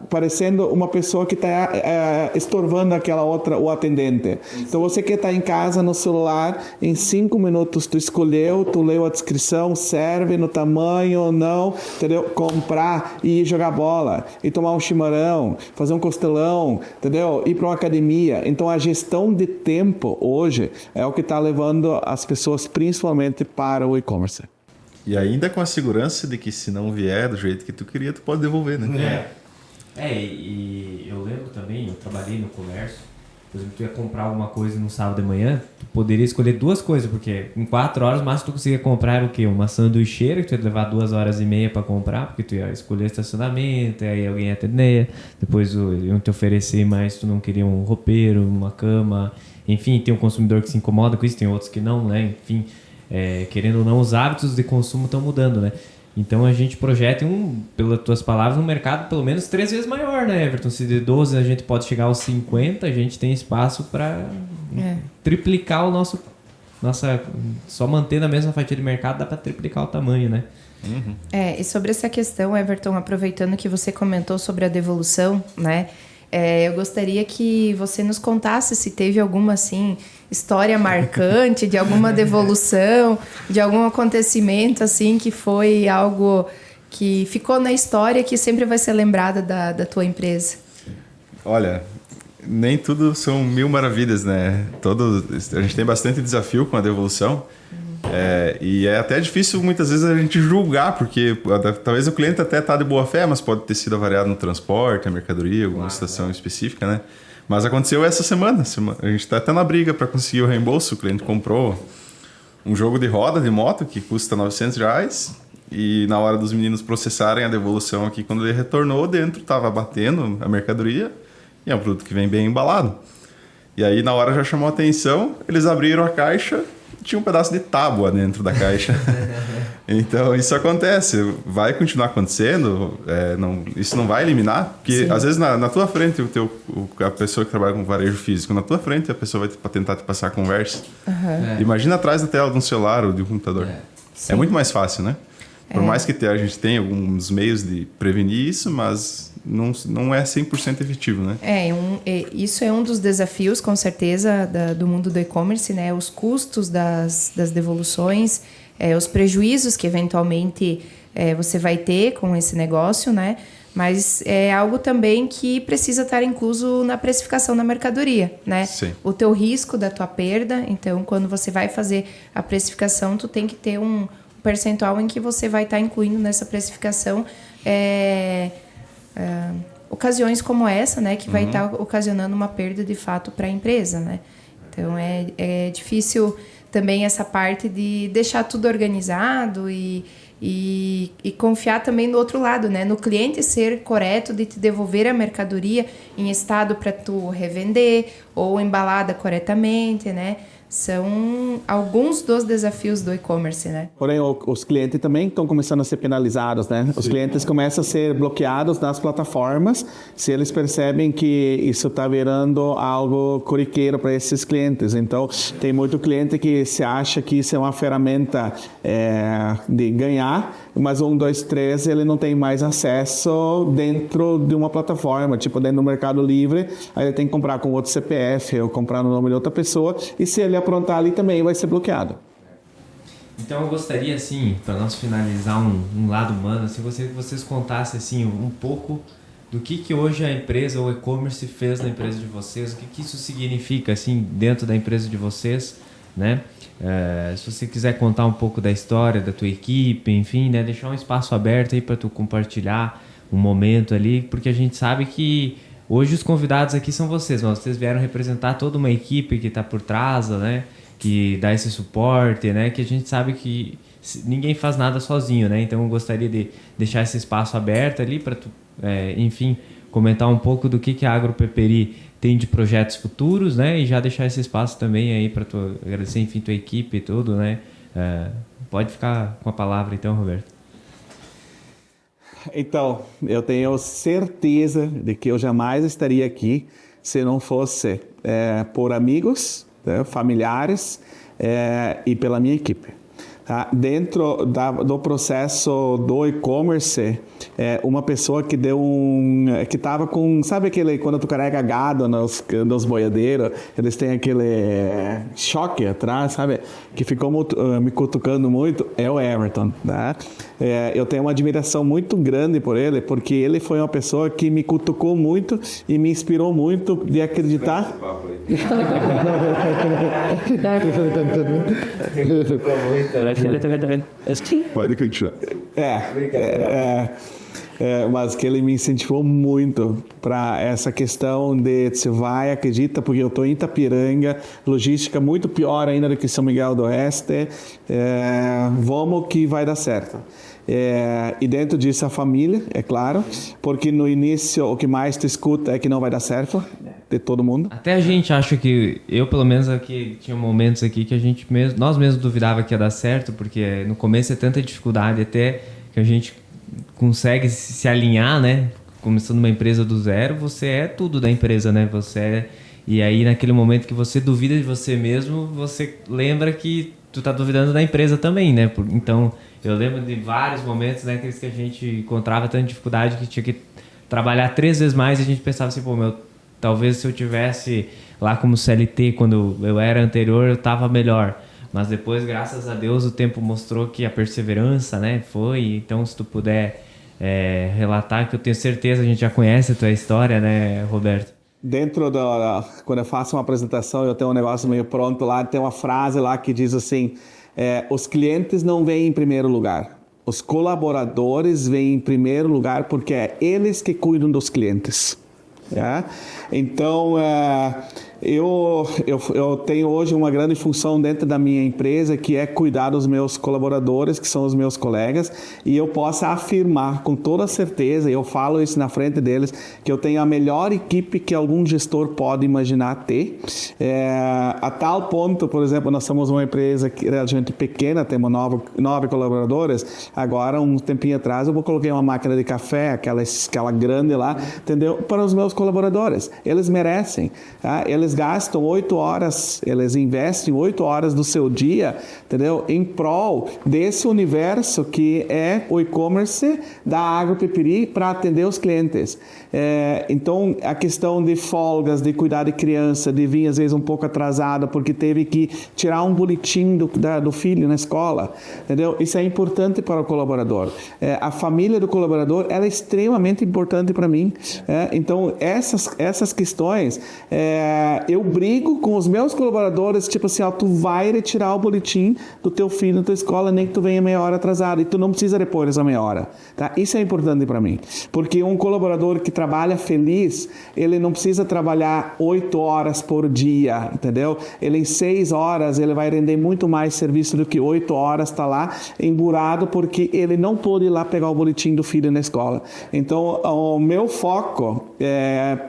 parecendo uma pessoa que está estorvando aquela outra, o atendente. Então você quer estar em casa no celular, em 5 minutos tu escolheu, tu leu a descrição, serve no tamanho ou não, entendeu? Comprar e ir jogar bola, e tomar um chimarrão, fazer um costelão, entendeu? Ir para uma academia. Então a gestão de tempo hoje é o que está levando as pessoas principalmente para o e-commerce. E ainda com a segurança de que se não vier do jeito que tu queria, tu pode devolver, né? E eu lembro também, eu trabalhei no comércio, por exemplo, tu ia comprar alguma coisa no sábado de manhã, tu poderia escolher 2 coisas, porque em 4 horas, o máximo tu conseguia comprar era o quê? Uma sanduicheira, que tu ia levar 2 horas e meia para comprar, porque tu ia escolher estacionamento, aí alguém ia atender, depois iam te oferecer mais, tu não queria um roupeiro, uma cama, enfim, tem um consumidor que se incomoda com isso, tem outros que não, né? Enfim, querendo ou não, os hábitos de consumo estão mudando, né? Então a gente projeta, pelas tuas palavras, um mercado pelo menos 3 vezes maior, né, Everton? Se de 12 a gente pode chegar aos 50, a gente tem espaço para triplicar só mantendo a mesma fatia de mercado, dá para triplicar o tamanho, né? Uhum. E sobre essa questão, Everton, aproveitando que você comentou sobre a devolução, né? Eu gostaria que você nos contasse se teve alguma, assim, história marcante de alguma devolução, de algum acontecimento, assim, que foi algo que ficou na história, que sempre vai ser lembrada da tua empresa. Olha, nem tudo são 1000 maravilhas, né? A gente tem bastante desafio com a devolução. E é até difícil muitas vezes a gente julgar, porque talvez o cliente até está de boa fé, mas pode ter sido avariado no transporte, a mercadoria, alguma situação específica, né? Mas aconteceu essa semana. A gente está até na briga para conseguir o reembolso. O cliente comprou um jogo de roda de moto que custa R$900 e na hora dos meninos processarem a devolução aqui, quando ele retornou, dentro estava batendo a mercadoria e é um produto que vem bem embalado. E aí na hora já chamou a atenção, eles abriram a caixa, tinha um pedaço de tábua dentro da caixa. Então, isso acontece, vai continuar acontecendo, isso não vai eliminar, porque às vezes na tua frente a pessoa que trabalha com varejo físico, na tua frente a pessoa vai tentar te passar a conversa. Imagina atrás da tela de um celular ou de um computador. É muito mais fácil, né? Por mais que a gente tenha alguns meios de prevenir isso, mas não é 100% efetivo, né? Isso é um dos desafios, com certeza, do mundo do e-commerce, né? Os custos das devoluções, os prejuízos que eventualmente você vai ter com esse negócio, né? Mas é algo também que precisa estar incluso na precificação da mercadoria, né? Sim. O teu risco da tua perda, então quando você vai fazer a precificação, tu tem que ter um percentual em que você vai estar incluindo nessa precificação ocasiões como essa, né? Que vai estar ocasionando uma perda de fato para a empresa, né? Então é difícil também essa parte de deixar tudo organizado e confiar também no outro lado, né? No cliente ser correto de te devolver a mercadoria em estado para tu revender ou embalada corretamente, né? São alguns dos desafios do e-commerce, né? Porém, os clientes também estão começando a ser penalizados, né? Os clientes começam a ser bloqueados nas plataformas se eles percebem que isso está virando algo corriqueiro para esses clientes. Então, tem muito cliente que se acha que isso é uma ferramenta de ganhar, mas 1, 2, 3, ele não tem mais acesso dentro de uma plataforma, tipo dentro do Mercado Livre, aí ele tem que comprar com outro CPF ou comprar no nome de outra pessoa, e se ele aprontar ali também vai ser bloqueado. Então eu gostaria, assim, para nós finalizar um lado humano, assim, vocês contassem assim, um pouco do que hoje a empresa, o e-commerce fez na empresa de vocês, o que isso significa assim, dentro da empresa de vocês, né? Se você quiser contar um pouco da história da tua equipe, enfim, né? Deixar um espaço aberto aí para tu compartilhar um momento ali, porque a gente sabe que hoje os convidados aqui são vocês, mas vocês vieram representar toda uma equipe que está por trás, né? Que dá esse suporte, né? Que a gente sabe que ninguém faz nada sozinho, né? Então eu gostaria de deixar esse espaço aberto ali para tu, enfim, comentar um pouco do que a AgroPeperi tem de projetos futuros, né? E já deixar esse espaço também aí para tu agradecer, enfim, tua equipe e tudo, né? Pode ficar com a palavra então, Roberto. Então, eu tenho certeza de que eu jamais estaria aqui se não fosse por amigos, familiares e pela minha equipe. Tá? Dentro do processo do e-commerce, uma pessoa que deu que estava com, sabe aquele, quando tu carrega gado nos boiadeiros, eles têm aquele choque atrás, sabe? Que ficou me cutucando muito, é o Everton, tá? Eu tenho uma admiração muito grande por ele, porque ele foi uma pessoa que me cutucou muito e me inspirou muito de acreditar. Pode continuar. Mas que ele me incentivou muito para essa questão de se vai, acredita, porque eu estou em Itapiranga, logística muito pior ainda do que São Miguel do Oeste, vamos que vai dar certo. E dentro disso a família, é claro, porque no início o que mais tu escuta é que não vai dar certo, de todo mundo. Até a gente acha que, eu pelo menos aqui, tinha momentos aqui que nós mesmos duvidava que ia dar certo, porque no começo é tanta dificuldade até que a gente consegue se alinhar, né? Começando uma empresa do zero, você é tudo da empresa, né? E aí naquele momento que você duvida de você mesmo, você lembra que tu tá duvidando da empresa também, né? Então, eu lembro de vários momentos, né, que a gente encontrava tanta dificuldade que tinha que trabalhar 3 vezes mais e a gente pensava assim, talvez se eu tivesse lá como CLT quando eu era anterior, eu tava melhor. Mas depois, graças a Deus, o tempo mostrou que a perseverança, né, foi. Então, se tu puder relatar, que eu tenho certeza, a gente já conhece a tua história, né, Roberto? Dentro quando eu faço uma apresentação, eu tenho um negócio meio pronto lá, tem uma frase lá que diz assim, os clientes não vêm em primeiro lugar, os colaboradores vêm em primeiro lugar porque é eles que cuidam dos clientes. Então, eu tenho hoje uma grande função dentro da minha empresa, que é cuidar dos meus colaboradores, que são os meus colegas, e eu posso afirmar com toda certeza, e eu falo isso na frente deles, que eu tenho a melhor equipe que algum gestor pode imaginar ter. A tal ponto, por exemplo, nós somos uma empresa que relativamente pequena, temos 9 colaboradores. Agora, um tempinho atrás, eu coloquei uma máquina de café, aquela grande lá, entendeu? Para os meus colaboradores. Eles merecem. Tá? Eles gastam 8 horas, eles investem 8 horas do seu dia, entendeu? Em prol desse universo que é o e-commerce da Agropeperi para atender os clientes. Então, a questão de folgas, de cuidar de criança, de vir às vezes um pouco atrasada porque teve que tirar um boletim do filho na escola, entendeu? Isso é importante para o colaborador. A família do colaborador, ela é extremamente importante para mim. Então, essas questões, eu brigo com os meus colaboradores, tipo assim, ó, tu vai retirar o boletim do teu filho na tua escola, nem que tu venha meia hora atrasado, e tu não precisa repor essa meia hora. Tá? Isso é importante para mim, porque um colaborador que trabalha feliz, ele não precisa trabalhar 8 horas por dia, entendeu? Ele em 6 horas, ele vai render muito mais serviço do que 8 horas tá lá emburado, porque ele não pôde ir lá pegar o boletim do filho na escola. Então, o meu foco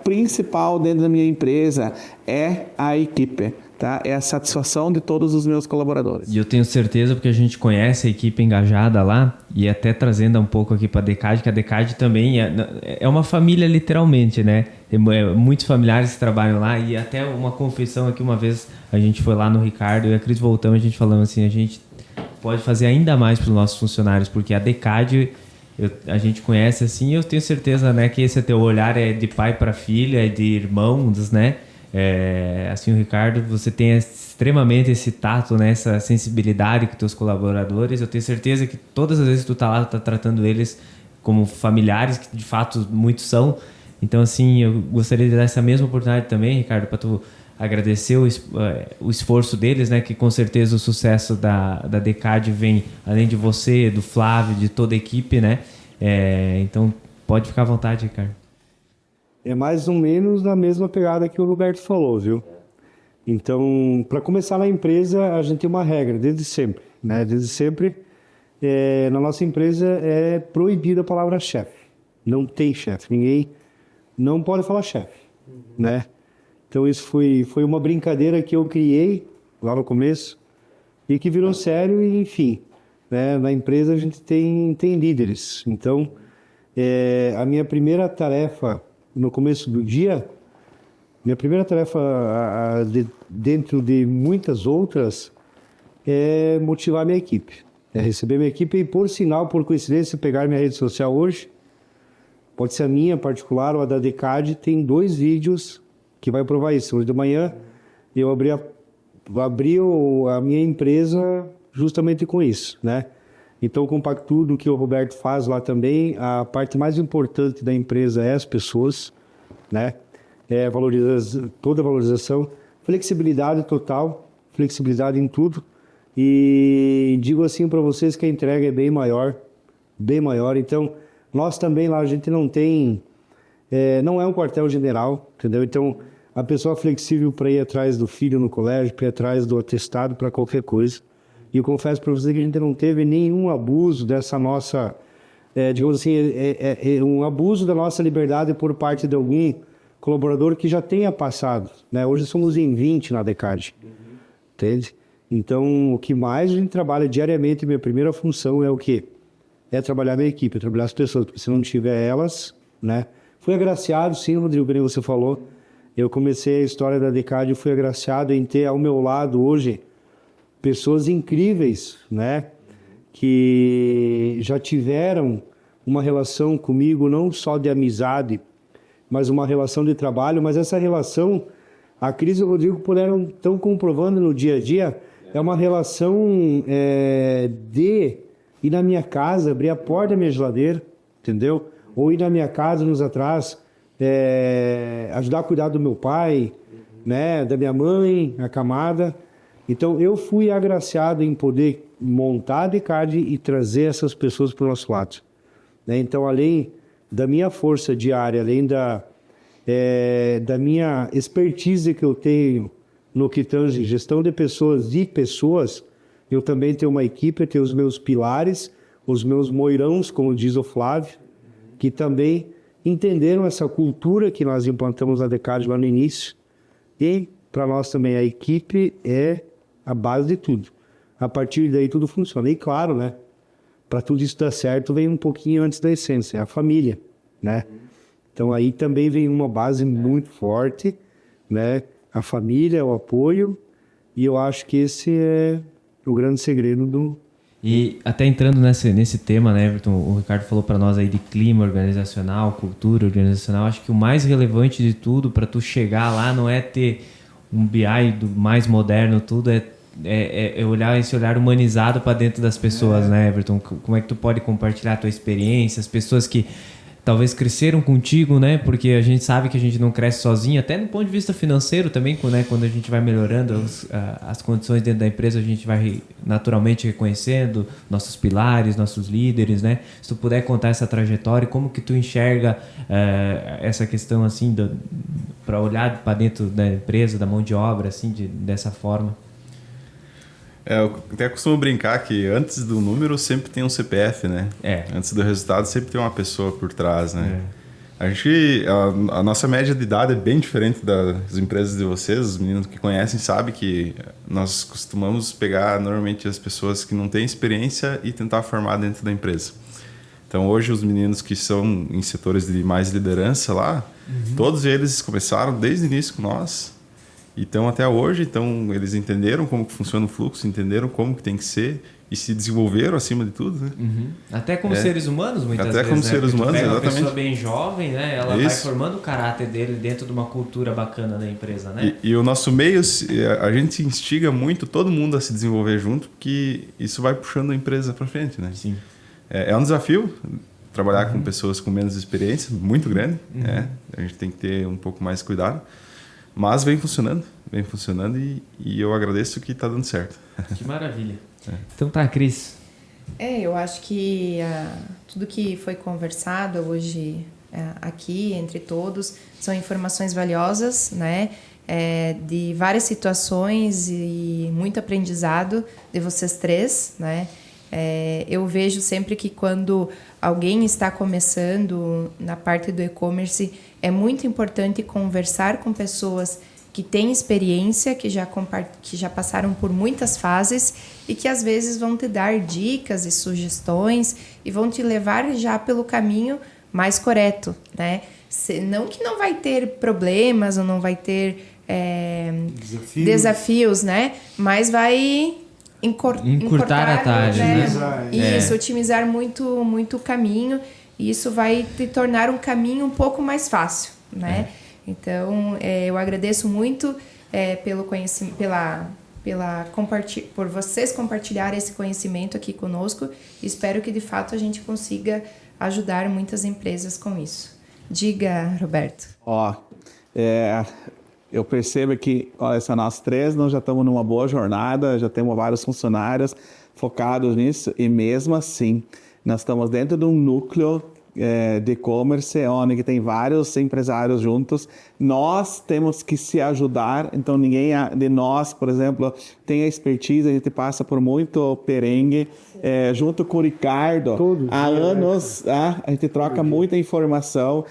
principal dentro da minha empresa é a equipe. Tá? É a satisfação de todos os meus colaboradores. E eu tenho certeza, porque a gente conhece a equipe engajada lá, e até trazendo um pouco aqui para a Decad, que a Decad também é uma família literalmente, né? Tem muitos familiares que trabalham lá, e até uma confissão aqui, uma vez a gente foi lá no Ricardo e a Cris voltamos, a gente falando assim, a gente pode fazer ainda mais para os nossos funcionários, porque a Decad a gente conhece assim, e eu tenho certeza, né, que esse teu olhar é de pai para filha, é de irmãos, né? Assim, o Ricardo, você tem extremamente esse tato, né, essa sensibilidade com teus colaboradores. Eu tenho certeza que todas as vezes que tu tá lá, tu tá tratando eles como familiares, que de fato muitos são. Então, assim, eu gostaria de dar essa mesma oportunidade também, Ricardo, para tu agradecer o esforço deles, né, que com certeza o sucesso da Decad vem, além de você, do Flávio, de toda a equipe, né? Então, pode ficar à vontade, Ricardo. É mais ou menos na mesma pegada que o Roberto falou, viu? Então, para começar na empresa, a gente tem uma regra, desde sempre, né? Desde sempre, na nossa empresa é proibida a palavra chefe. Não tem chefe, ninguém não pode falar chefe, né? Então, isso foi uma brincadeira que eu criei lá no começo e que virou sério e, enfim, né? Na empresa a gente tem líderes. Então, a minha primeira tarefa no começo do dia, minha primeira tarefa, dentro de muitas outras, é motivar minha equipe. É receber minha equipe e, por sinal, por coincidência, pegar minha rede social hoje, pode ser a minha particular ou a da Decad, tem 2 vídeos que vai provar isso. Hoje de manhã, eu abri a minha empresa justamente com isso, né? Então, compacto do que o Roberto faz lá também. A parte mais importante da empresa é as pessoas, né? Toda a valorização, flexibilidade total, flexibilidade em tudo. E digo assim para vocês que a entrega é bem maior. Então, nós também lá, a gente não tem... não é um quartel-general, entendeu? Então, a pessoa flexível para ir atrás do filho no colégio, para ir atrás do atestado, para qualquer coisa. E eu confesso para vocês que a gente não teve nenhum abuso dessa nossa, digamos assim, um abuso da nossa liberdade por parte de algum colaborador que já tenha passado, né? Hoje somos em 20 na Decad, entende? Então, o que mais a gente trabalha diariamente, minha primeira função é o quê? É trabalhar minha equipe, é trabalhar as pessoas, porque se não tiver elas, né? Fui agraciado, sim, Rodrigo, como você falou. Eu comecei a história da Decad e fui agraciado em ter ao meu lado hoje pessoas incríveis, né? Que já tiveram uma relação comigo, não só de amizade, mas uma relação de trabalho. Mas essa relação, a Cris e o Rodrigo estão comprovando no dia a dia, é uma relação de ir na minha casa, abrir a porta da minha geladeira, entendeu? Ou ir na minha casa, nos atrás, ajudar a cuidar do meu pai, né? Da minha mãe, a camada. Então, eu fui agraciado em poder montar a Decad e trazer essas pessoas para o nosso lado, né? Então, além da minha força diária, além da minha expertise que eu tenho no que tange gestão de pessoas e pessoas, eu também tenho uma equipe, eu tenho os meus pilares, os meus moirãos, como diz o Flávio, que também entenderam essa cultura que nós implantamos na Decade lá no início. E para nós também a equipe é a base de tudo. A partir daí tudo funciona. E claro, né? Para tudo isso dar certo, vem um pouquinho antes da essência, é a família, né? Então aí também vem uma base muito forte, né? A família, o apoio, e eu acho que esse é o grande segredo do... E até entrando nesse tema, né, Everton, o Ricardo falou para nós aí de clima organizacional, cultura organizacional. Acho que o mais relevante de tudo para tu chegar lá não é ter um BI do mais moderno, tudo é olhar esse olhar humanizado para dentro das pessoas, né, Everton? Como é que tu pode compartilhar a tua experiência, as pessoas que talvez cresceram contigo, né? Porque a gente sabe que a gente não cresce sozinho, até do ponto de vista financeiro também, né? Quando a gente vai melhorando as condições dentro da empresa, a gente vai naturalmente reconhecendo nossos pilares, nossos líderes, né? Se tu puder contar essa trajetória, como que tu enxerga essa questão assim, para olhar para dentro da empresa, da mão de obra, assim, dessa forma? Eu até costumo brincar que antes do número sempre tem um CPF, né? Antes do resultado sempre tem uma pessoa por trás, né? A nossa média de idade é bem diferente das empresas de vocês. Os meninos que conhecem sabem que nós costumamos pegar normalmente as pessoas que não têm experiência e tentar formar dentro da empresa. Então hoje os meninos que são em setores de mais liderança lá, todos eles começaram desde o início com nós. Então, até hoje, eles entenderam como que funciona o fluxo, entenderam como que tem que ser e se desenvolveram acima de tudo, né? Até como seres humanos, muitas vezes. Até como seres humanos, pega exatamente. Uma pessoa bem jovem, né? Ela vai formando o caráter dele dentro de uma cultura bacana da empresa, né? E o nosso meio, a gente instiga muito todo mundo a se desenvolver junto, porque isso vai puxando a empresa para frente, né? Sim. É um desafio trabalhar com pessoas com menos experiência, muito grande, né? A gente tem que ter um pouco mais cuidado. Mas vem funcionando e eu agradeço que está dando certo. Que maravilha. Então tá, Cris. Eu acho que tudo que foi conversado hoje aqui entre todos são informações valiosas, né? De várias situações e muito aprendizado de vocês três, né? Eu vejo sempre que quando alguém está começando na parte do e-commerce, é muito importante conversar com pessoas que têm experiência, que já passaram por muitas fases e que às vezes vão te dar dicas e sugestões e vão te levar já pelo caminho mais correto, né? Não que não vai ter problemas ou não vai ter desafios, né? Mas vai encurtar atalhos, né? Isso, otimizar muito, muito o caminho, e isso vai te tornar um caminho um pouco mais fácil, né? Então, eu agradeço muito pelo conhecimento, por vocês compartilharem esse conhecimento aqui conosco. Espero que, de fato, a gente consiga ajudar muitas empresas com isso. Diga, Roberto. Eu percebo que, olha, nós três nós já estamos numa boa jornada, já temos vários funcionários focados nisso, e mesmo assim, nós estamos dentro de um núcleo de e-commerce, onde tem vários empresários juntos. Nós temos que se ajudar, então ninguém de nós, por exemplo, tem a expertise, a gente passa por muito perengue, junto com o Ricardo, há anos, a gente troca muita informação,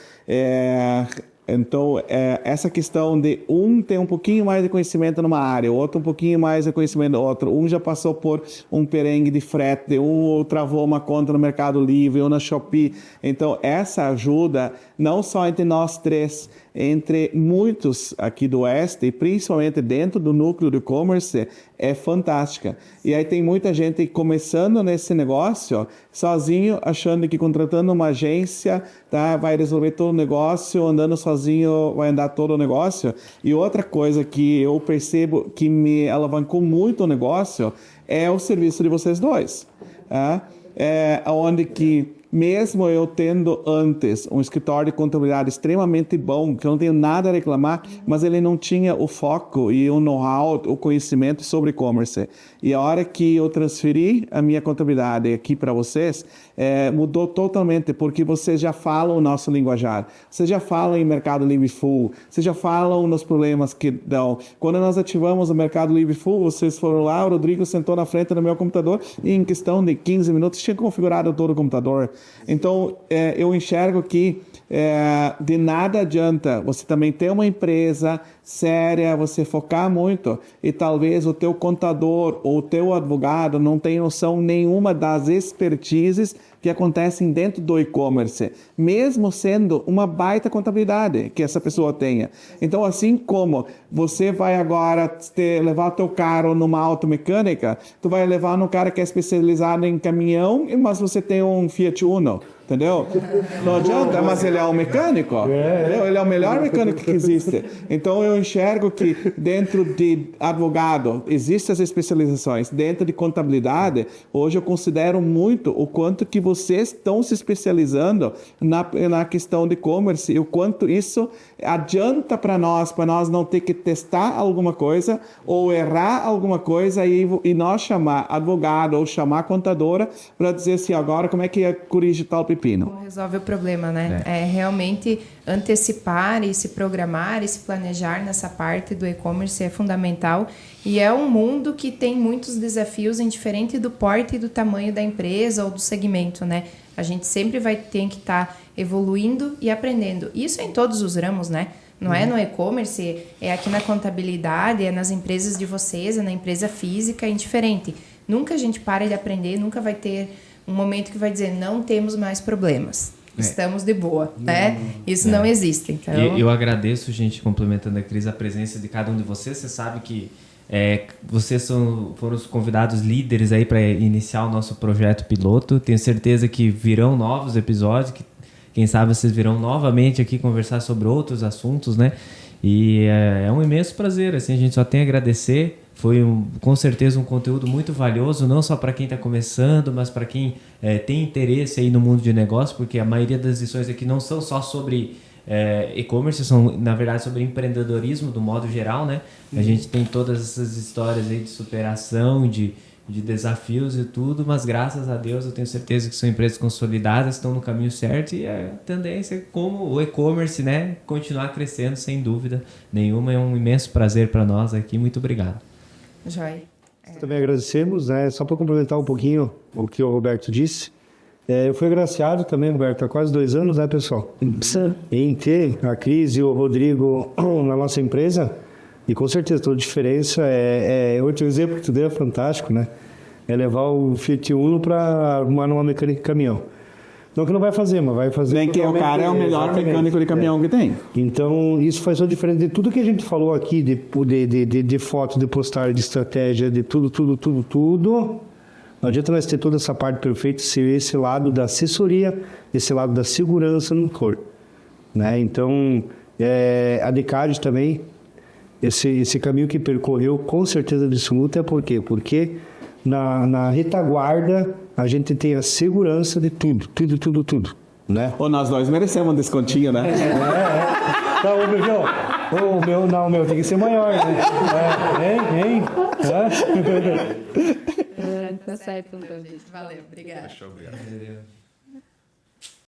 então, essa questão de um ter um pouquinho mais de conhecimento numa área, o outro um pouquinho mais de conhecimento do outro, um já passou por um perengue de frete, um travou uma conta no Mercado Livre ou na Shopee. Então, essa ajuda, não só entre nós três, entre muitos aqui do Oeste, e principalmente dentro do núcleo do e-commerce, é fantástica. E aí tem muita gente começando nesse negócio sozinho, achando que contratando uma agência, tá, vai resolver todo o negócio, andando sozinho vai andar todo o negócio. E outra coisa que eu percebo que me alavancou muito o negócio é o serviço de vocês dois. Tá? Onde que mesmo eu tendo antes um escritório de contabilidade extremamente bom, que eu não tenho nada a reclamar, mas ele não tinha o foco e o know-how, o conhecimento sobre e-commerce. E a hora que eu transferi a minha contabilidade aqui para vocês, mudou totalmente, porque vocês já falam o nosso linguajar, vocês já falam em Mercado Livre Full, vocês já falam nos problemas que dão. Quando nós ativamos o Mercado Livre Full, vocês foram lá, o Rodrigo sentou na frente do meu computador e em questão de 15 minutos tinha configurado todo o computador. Então, eu enxergo que de nada adianta você também ter uma empresa séria, você focar muito e talvez o teu contador ou o teu advogado não tenha noção nenhuma das expertises que acontecem dentro do e-commerce, mesmo sendo uma baita contabilidade que essa pessoa tenha. Então, assim como você vai agora levar teu carro numa automecânica, tu vai levar no cara que é especializado em caminhão, mas você tem um Fiat Uno. Entendeu? Não adianta, mas ele é um mecânico. Entendeu? Ele é o melhor mecânico que existe. Então eu enxergo que dentro de advogado existem as especializações. Dentro de contabilidade, hoje eu considero muito o quanto que vocês estão se especializando na questão de e-commerce e o quanto isso adianta para nós não ter que testar alguma coisa ou errar alguma coisa e nós chamar advogado ou chamar contadora para dizer assim, agora como é que corrige tal pepino. Não resolve o problema, né? É realmente antecipar e se programar e se planejar nessa parte do e-commerce é fundamental e é um mundo que tem muitos desafios indiferente do porte e do tamanho da empresa ou do segmento, né? A gente sempre vai ter que estar evoluindo e aprendendo. Isso é em todos os ramos, né? Não é no e-commerce, é aqui na contabilidade, é nas empresas de vocês, é na empresa física, é indiferente. Nunca a gente para de aprender, nunca vai ter um momento que vai dizer não temos mais problemas, estamos de boa, né? Isso não existe. Então... Eu agradeço, gente, complementando a Cris, a presença de cada um de vocês. Você sabe que vocês foram os convidados líderes aí para iniciar o nosso projeto piloto. Tenho certeza que virão novos episódios, que quem sabe vocês virão novamente aqui conversar sobre outros assuntos, né? E é um imenso prazer, assim, a gente só tem a agradecer. Foi com certeza um conteúdo muito valioso, não só para quem está começando, mas para quem tem interesse aí no mundo de negócio, porque a maioria das lições aqui não são só sobre e-commerce, são na verdade sobre empreendedorismo do modo geral, né? A gente tem todas essas histórias aí de superação, de desafios e tudo, mas graças a Deus eu tenho certeza que são empresas consolidadas, estão no caminho certo e a tendência é como o e-commerce, né, continuar crescendo sem dúvida nenhuma. É um imenso prazer para nós aqui, muito obrigado. Joia. Também agradecemos, né? Só para complementar um pouquinho o que o Roberto disse, eu fui agraciado também, Roberto, há quase 2 anos, né, pessoal? Sim. Em ter a Cris e o Rodrigo na nossa empresa, e com certeza toda a diferença outro exemplo que tu deu é fantástico, né? É levar o Fiat Uno para arrumar numa mecânica de caminhão. Não que não vai fazer, mas vai fazer... Bem que o cara é o melhor mecânico de caminhão que tem. Então, isso faz toda a diferença de tudo que a gente falou aqui, de foto, de postagem, de estratégia, de tudo. Não adianta nós ter toda essa parte perfeita se esse lado da assessoria, esse lado da segurança não for. Né? Então, a Decard também, esse caminho que percorreu, com certeza absoluta, é por quê? Porque na retaguarda a gente tem a segurança de tudo, né? Ou nós dois merecemos um descontinho, né? Não, o meu tem que ser maior, né? Tá certo, então, gente. Valeu, obrigado. Obrigado.